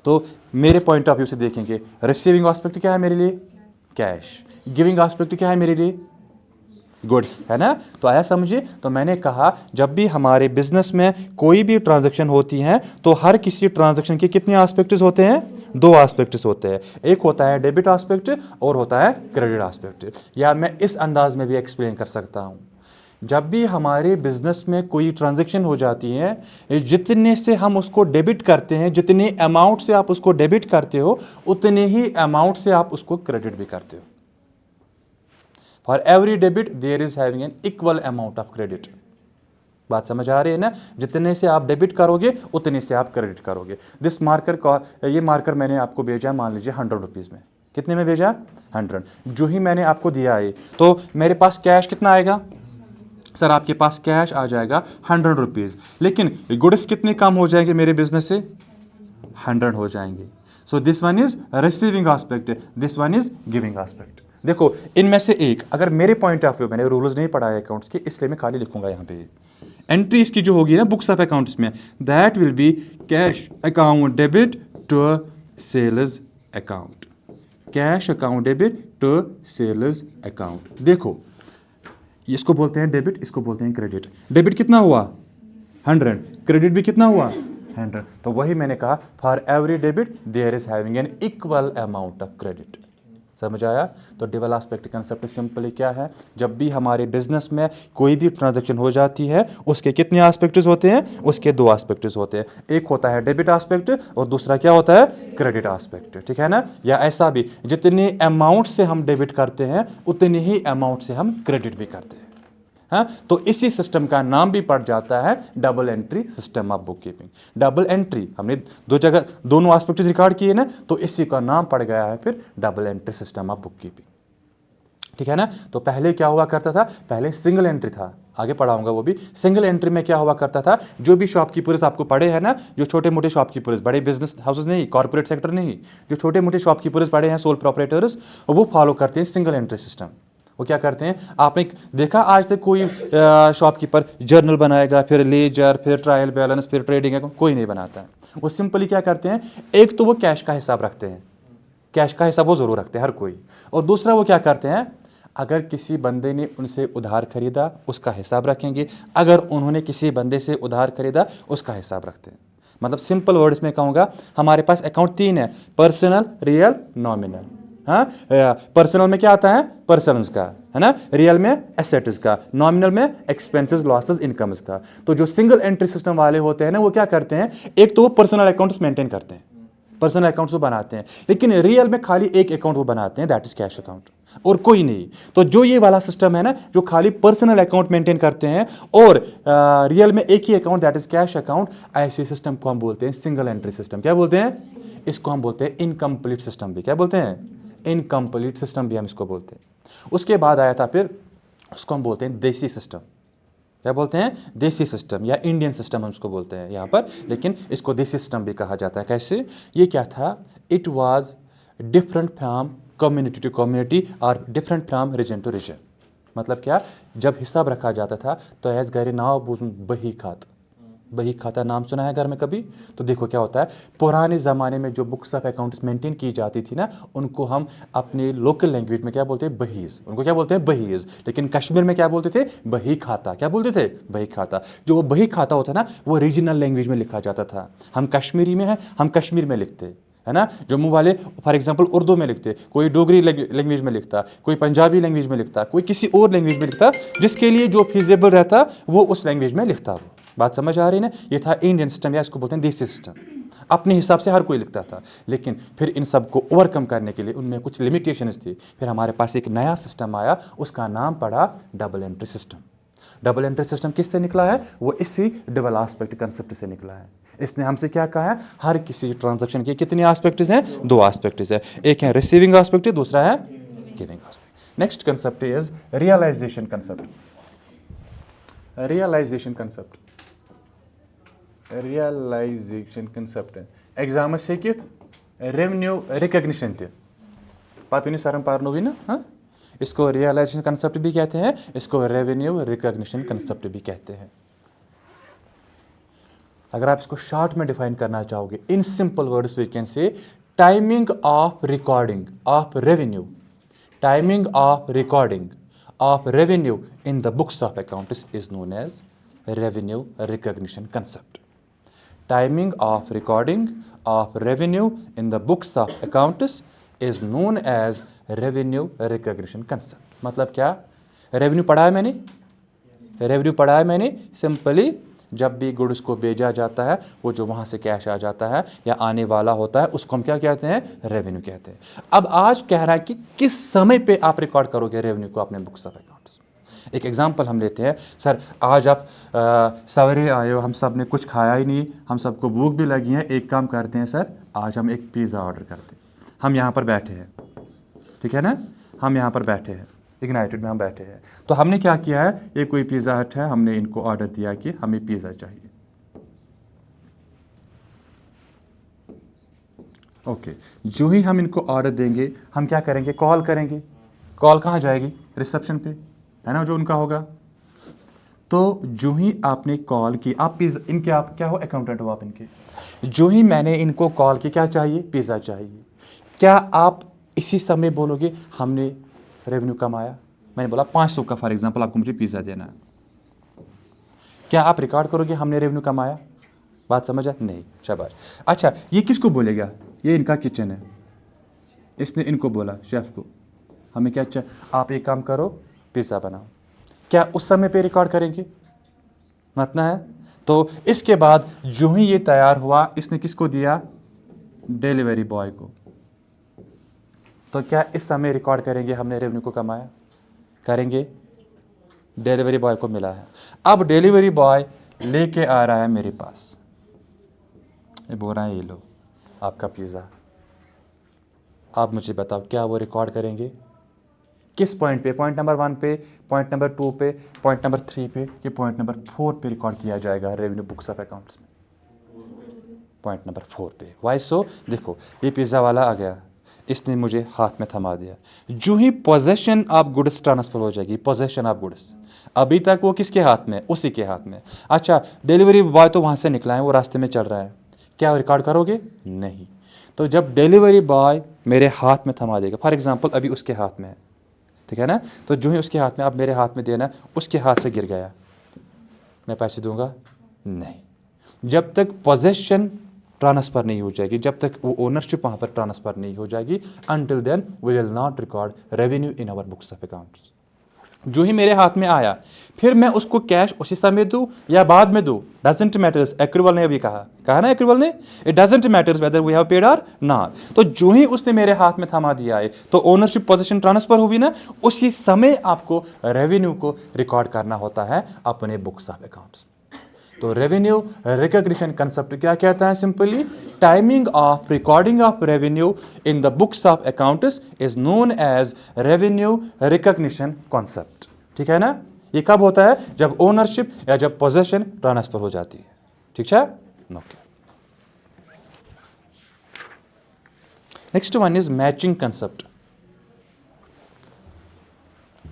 तो मेरे पॉइंट ऑफ व्यू से देखेंगे रिसीविंग एस्पेक्ट क्या है मेरे लिए? कैश। गिविंग एस्पेक्ट क्या है मेरे लिए? गुड्स, है ना? तो आया समझे? तो मैंने कहा जब भी हमारे बिजनेस में कोई भी ट्रांजैक्शन होती है, तो हर किसी ट्रांजैक्शन के कितने एस्पेक्ट्स होते हैं? दो एस्पेक्ट्स होते हैं, एक होता है डेबिट एस्पेक्ट और होता है क्रेडिट एस्पेक्ट। या मैं इस अंदाज में भी एक्सप्लेन कर सकता हूँ, जब भी हमारे बिजनेस में कोई ट्रांजैक्शन हो जाती है, जितने से हम उसको डेबिट करते हैं, जितने अमाउंट से आप उसको डेबिट करते हो, उतने ही अमाउंट से आप उसको क्रेडिट भी करते हो। For every debit there is having an equal amount of credit. बात समझ आ रही है ना? जितने से आप डेबिट करोगे उतने से आप क्रेडिट करोगे। दिस मार्कर का, ये मार्कर मैंने आपको भेजा, मान लीजिए 100 रुपीज़ में। कितने में भेजा? 100। जो ही मैंने आपको दिया है, तो मेरे पास कैश कितना आएगा? सर आपके पास कैश आ जाएगा 100 रुपीज़, लेकिन गुड्स कितने कम हो जाएंगे मेरे बिजनेस से? 100 हो जाएंगे। So this one is receiving aspect, this one is giving aspect. देखो इनमें से एक, अगर मेरे पॉइंट ऑफ व्यू, मैंने रूल्स नहीं पढ़ा है अकाउंट्स के, इसलिए मैं खाली लिखूंगा यहाँ पे एंट्री इसकी जो होगी ना बुक्स ऑफ अकाउंट्स में, that will be cash account debit to sales account, cash account debit to sales account. देखो इसको बोलते हैं डेबिट, इसको बोलते हैं क्रेडिट। डेबिट कितना हुआ? 100, क्रेडिट भी कितना हुआ? 100। तो वही मैंने कहा, for every debit there is having an equal amount of credit. समझ आया? तो डुअल एस्पेक्ट कंसेप्ट सिंपली क्या है, जब भी हमारे बिजनेस में कोई भी ट्रांजैक्शन हो जाती है, उसके कितने एस्पेक्ट्स होते हैं? उसके दो एस्पेक्ट्स होते हैं, एक होता है डेबिट एस्पेक्ट और दूसरा क्या होता है? Credit aspect. ठीक है ना? या ऐसा भी, जितने अमाउंट से हम डेबिट करते हैं उतने ही अमाउंट से हम क्रेडिट भी करते हैं। हाँ, तो इसी सिस्टम का नाम भी पड़ जाता है double entry system of book keeping. Double entry हमने दो जगह दोनों एस्पेक्ट्स रिकॉर्ड किए ना, तो इसी का नाम पड़ गया है फिर double entry system of book keeping. ठीक है ना? तो पहले क्या हुआ करता था? पहले सिंगल एंट्री था, आगे पढ़ाऊंगा वो भी। सिंगल एंट्री में क्या हुआ करता था, जो भी शॉपकीपर्स आपको पढ़े हैं ना, जो छोटे मोटे शॉपकीपर्स, बड़े बिजनेस हाउसेस नहीं, कॉर्पोरेट सेक्टर नहीं, जो छोटे मोटे शॉपकीपर्स पढ़े हैं, सोल प्रोपराइटर्स, वो फॉलो करते हैं सिंगल एंट्री सिस्टम। वो क्या करते हैं, आपने देखा आज तक कोई शॉपकीपर जर्नल बनाएगा, फिर लेजर, फिर ट्रायल बैलेंस, फिर ट्रेडिंग अकाउंट? कोई नहीं बनाता है। वो सिंपली क्या करते हैं, एक तो वो कैश का हिसाब रखते हैं, कैश का हिसाब वो जरूर रखते हैं हर कोई, और दूसरा वो क्या करते हैं, अगर किसी बंदे ने उनसे उधार खरीदा उसका हिसाब रखेंगे, अगर उन्होंने किसी बंदे से उधार खरीदा उसका हिसाब रखते हैं। मतलब सिंपल वर्ड्स में कहूँगा, हमारे पास अकाउंट 3 है, पर्सनल, रियल, नॉमिनल। हाँ, पर्सनल में क्या आता है? पर्सनल्स का, है ना? रियल में एसेट्स का, नॉमिनल में एक्सपेंसेस, लॉसेस, इनकम्स का। तो जो सिंगल एंट्री सिस्टम वाले होते हैं ना, वो क्या करते हैं, एक तो वो पर्सनल अकाउंट्स मेंटेन करते हैं, पर्सनल अकाउंट्स वो बनाते हैं, लेकिन रियल में खाली एक अकाउंट वो बनाते हैं, दैट इज कैश अकाउंट, और कोई नहीं। तो जो ये वाला सिस्टम है ना, जो खाली पर्सनल अकाउंट मेंटेन करते हैं और रियल में एक ही account, that is cash account, ऐसे सिस्टम को हम बोलते हैं सिंगल एंट्री सिस्टम। क्या बोलते हैं? इसको हम बोलते हैं इनकम्प्लीट सिस्टम भी। क्या बोलते हैं? इनकम्प्लीट सिस्टम भी हम इसको बोलते हैं। उसके बाद आया था फिर, उसको हम बोलते हैं देसी सिस्टम। क्या बोलते हैं? देसी सिस्टम या इंडियन सिस्टम हम इसको बोलते हैं यहाँ पर, लेकिन इसको देसी सिस्टम भी कहा जाता है। कैसे? ये क्या था, it was different from community to community और different from region to region. मतलब क्या, जब हिसाब रखा जाता था तो एज घर नाव बूझन बही खात, बही खाता नाम सुना है घर में कभी? तो देखो क्या होता है, पुराने ज़माने में जो बुक्स ऑफ अकाउंट्स मेंटेन की जाती थी ना, उनको हम अपने लोकल लैंग्वेज में क्या बोलते हैं, बहीज़, उनको क्या बोलते हैं, बहीज़। लेकिन कश्मीर में क्या बोलते थे, बही खाता। क्या बोलते थे, बही खाता। जो वो बही खाता होता ना, वो रीजनल लैंग्वेज में लिखा जाता था। हम कश्मीरी में हैं, हम कश्मीर में लिखते, है ना। जम्मू वाले फॉर एग्जांपल उर्दू में लिखते, कोई डोगरी लैंग्वेज में लिखता, कोई पंजाबी लैंग्वेज में लिखता, कोई किसी और लैंग्वेज में लिखता, जिसके लिए जो फिजिबल रहता वो उस लैंग्वेज में लिखता। वो बात समझ आ रही ना। ये था इंडियन सिस्टम, या इसको बोलते हैं देसी सिस्टम। अपने हिसाब से हर कोई लिखता था, लेकिन फिर इन सब को ओवरकम करने के लिए उनमें कुछ लिमिटेशंस थी। फिर हमारे पास एक नया सिस्टम आया, उसका नाम पड़ा double entry system. Double entry system किससे निकला है, वो इसी डबल आस्पेक्ट कंसेप्ट से निकला है। इसने हमसे क्या कहा है, हर किसी ट्रांजैक्शन के कितने आस्पेक्ट्स हैं, 2 आस्पेक्ट्स है। एक है रिसीविंग आस्पेक्ट, दूसरा है giving aspect. Next concept is realisation concept. Realisation concept, realisation concept exam से रेवेन्यू रिकग्निशन ते पता सरम पारनो भी ना। हाँ, इसको रियलाइजेशन कंसेप्ट भी कहते हैं, इसको रेवेन्यू रिकग्निशन कंसेप्ट भी कहते हैं। अगर आप इसको शॉर्ट में डिफाइन करना चाहोगे, in simple words we can say timing of recording of revenue, timing of recording of revenue in the books of accounts is known as revenue recognition concept. Timing of recording of revenue in the books of accounts is known as revenue recognition concept. मतलब क्या, revenue पढ़ा है मैंने, revenue पढ़ा है मैंने। Simply जब भी गुड्स को भेजा जाता है, वो जो वहाँ से कैश आ जाता है या आने वाला होता है, उसको हम क्या कहते हैं, रेवेन्यू कहते हैं। अब आज कह रहा है कि किस समय पे आप रिकॉर्ड करोगे रेवेन्यू को अपने बुक्स ऑफ अकाउंट्स। एक एग्जांपल हम लेते हैं, सर आज आप सवेरे आए हो, हम सब ने कुछ खाया ही नहीं, हम सबको भूख भी लगी है, एक काम करते हैं सर, आज हम एक पिज़्ज़ा ऑर्डर करते हैं। हम यहाँ पर बैठे हैं, ठीक है ना, हम यहाँ पर बैठे हैं, इग्नाइटेड में हम बैठे हैं। तो हमने क्या किया है, ये कोई पिज़्ज़ा हट है, हमने इनको ऑर्डर दिया कि हमें पिज़्ज़ा चाहिए। ओके, जो ही हम इनको ऑर्डर देंगे, हम क्या करेंगे, कॉल करेंगे। कॉल कहाँ जाएगी, रिसेप्शन पे, है ना, जो उनका होगा। तो जो ही आपने कॉल की, आप पिज़्ज़ा, इनके आप क्या हो, अकाउंटेंट हो आप इनके। जो ही मैंने इनको कॉल की, क्या चाहिए, पिज़्ज़ा चाहिए। क्या आप इसी समय बोलोगे हमने रेवेन्यू कमाया, मैंने बोला 500 का फॉर एग्जांपल आपको मुझे पिज़्ज़ा देना है, क्या आप रिकॉर्ड करोगे हमने रेवेन्यू कमाया? बात समझ आए? नहीं, शाबाश। अच्छा, ये किसको बोलेगा, ये इनका किचन है, इसने इनको बोला शेफ़ को हमें क्या चाहिए, आप एक काम करो पिज़्ज़ा बनाओ। क्या उस समय पे रिकॉर्ड करेंगे, मत ना है। तो इसके बाद जो ही ये तैयार हुआ, इसने किसको दिया, डिलीवरी बॉय को। तो क्या इस समय रिकॉर्ड करेंगे हमने रेवेन्यू को कमाया, करेंगे। डिलीवरी बॉय को मिला है, अब डिलीवरी बॉय लेके आ रहा है मेरे पास, ये बोल रहा है ये लो आपका पिज़्ज़ा। आप मुझे बताओ क्या वो रिकॉर्ड करेंगे, किस पॉइंट पे, पॉइंट नंबर 1 पे, पॉइंट नंबर 2 पे, पॉइंट नंबर 3 पे, कि पॉइंट नंबर 4 पे रिकॉर्ड किया जाएगा रेवेन्यू बुक्स ऑफ अकाउंट्स में, पॉइंट नंबर 4 पे। वाई सो, देखो ये पिज़्ज़ा वाला आ गया, इसने मुझे हाथ में थमा दिया, जो ही पोजेशन ऑफ गुड्स ट्रांसफर हो जाएगी, पोजेशन ऑफ गुड्स, अभी तक वो किसके हाथ में, उसी के हाथ में। अच्छा, डिलीवरी बॉय तो वहाँ से निकला है, वो रास्ते में चल रहा है, क्या रिकॉर्ड करोगे, नहीं। तो जब डिलीवरी बॉय मेरे हाथ में थमा देगा, फॉर एग्जांपल अभी उसके हाथ में है, ठीक है ना, तो जो ही उसके हाथ में, अब मेरे हाथ में देना, उसके हाथ से गिर गया, मैं पैसे दूंगा, नहीं। जब तक पोजेशन ट्रांसफ़र नहीं हो जाएगी, जब तक वो ओनरशिप वहाँ पर ट्रांसफ़र नहीं हो जाएगी, until then we will not record revenue in our books of accounts। जो ही मेरे हाथ में आया, फिर मैं उसको कैश उसी समय दूँ या बाद में दूँ, डजेंट मैटर्स। एक्रूवल ने अभी कहा ना, एक्रूवल ने, it doesn't matters whether we have paid और नॉट। तो जो ही उसने मेरे हाथ में थमा दिया है, तो ओनरशिप पोजीशन ट्रांसफर हुई ना, उसी समय आपको रेवेन्यू को रिकॉर्ड करना होता है अपने बुक्स ऑफ अकाउंट्स। तो रेवेन्यू रिकॉग्निशन कंसेप्ट क्या कहता है, simply timing of recording of revenue in the books of accounts is known as revenue recognition concept. ठीक है ना, ये कब होता है, जब ओनरशिप या जब पोजेशन ट्रांसफर हो जाती है। ठीक है, okay. Next one is matching concept.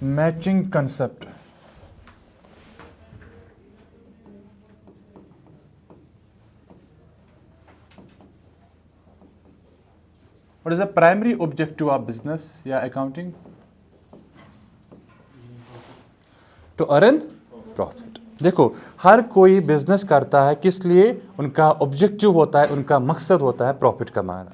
Matching concept. What is the primary objective of business या accounting? To earn profit। देखो, हर कोई बिजनेस करता है किस लिए? उनका ऑब्जेक्टिव होता है, उनका मकसद होता है प्रॉफिट कमाना।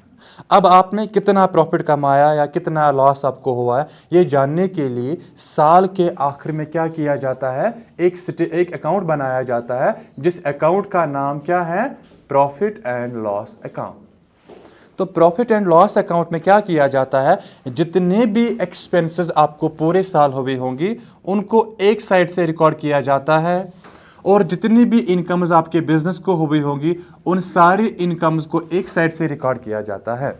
अब आपने कितना प्रॉफिट कमाया या कितना लॉस आपको हुआ है, ये जानने के लिए साल के आखिर में क्या किया जाता है? एक अकाउंट बनाया जाता है, जिस अकाउंट का नाम क्या है? Profit and loss account. तो प्रॉफिट एंड लॉस अकाउंट में क्या किया जाता है? जितने भी एक्सपेंसेस आपको पूरे साल हुए होंगी, उनको एक साइड से रिकॉर्ड किया जाता है, और जितनी भी इनकम्स आपके बिजनेस को हुई होंगी, उन सारी इनकम्स को एक साइड से रिकॉर्ड किया जाता है।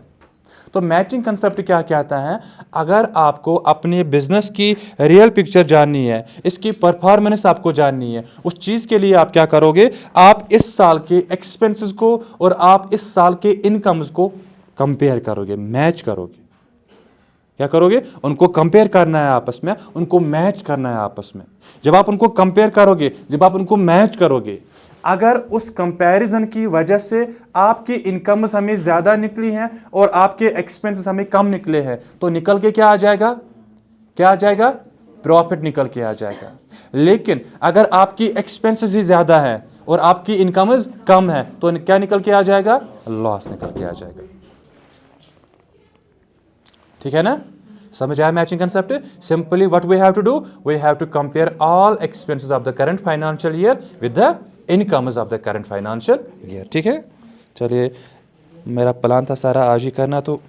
तो मैचिंग कंसेप्ट क्या कहता है? अगर आपको अपने बिजनेस की रियल पिक्चर जाननी है, इसकी परफॉर्मेंस आपको जाननी है, उस चीज़ के लिए आप क्या करोगे? आप इस साल के एक्सपेंसेस को और आप इस साल के इनकम्स को कंपेयर करोगे, मैच करोगे। क्या करोगे? उनको कंपेयर करना है आपस में, उनको मैच करना है आपस में। जब आप उनको कंपेयर करोगे, जब आप उनको मैच करोगे, अगर उस कंपैरिजन की वजह से आपकी इनकम्स हमें ज़्यादा निकली हैं और आपके एक्सपेंसेस हमें कम निकले हैं, तो निकल के क्या आ जाएगा? क्या आ जाएगा? प्रॉफिट निकल के आ जाएगा। लेकिन अगर आपकी एक्सपेंसेस ही ज़्यादा हैं और आपकी इनकम्स कम है, तो क्या निकल के आ जाएगा? लॉस निकल के आ जाएगा। ठीक है ना? समझ आया matching concept? Simply what we have to do, we have to compare all expenses of the current financial year with the incomes of the current financial year. ठीक है, चलिए, मेरा प्लान था सारा आज ही करना, तो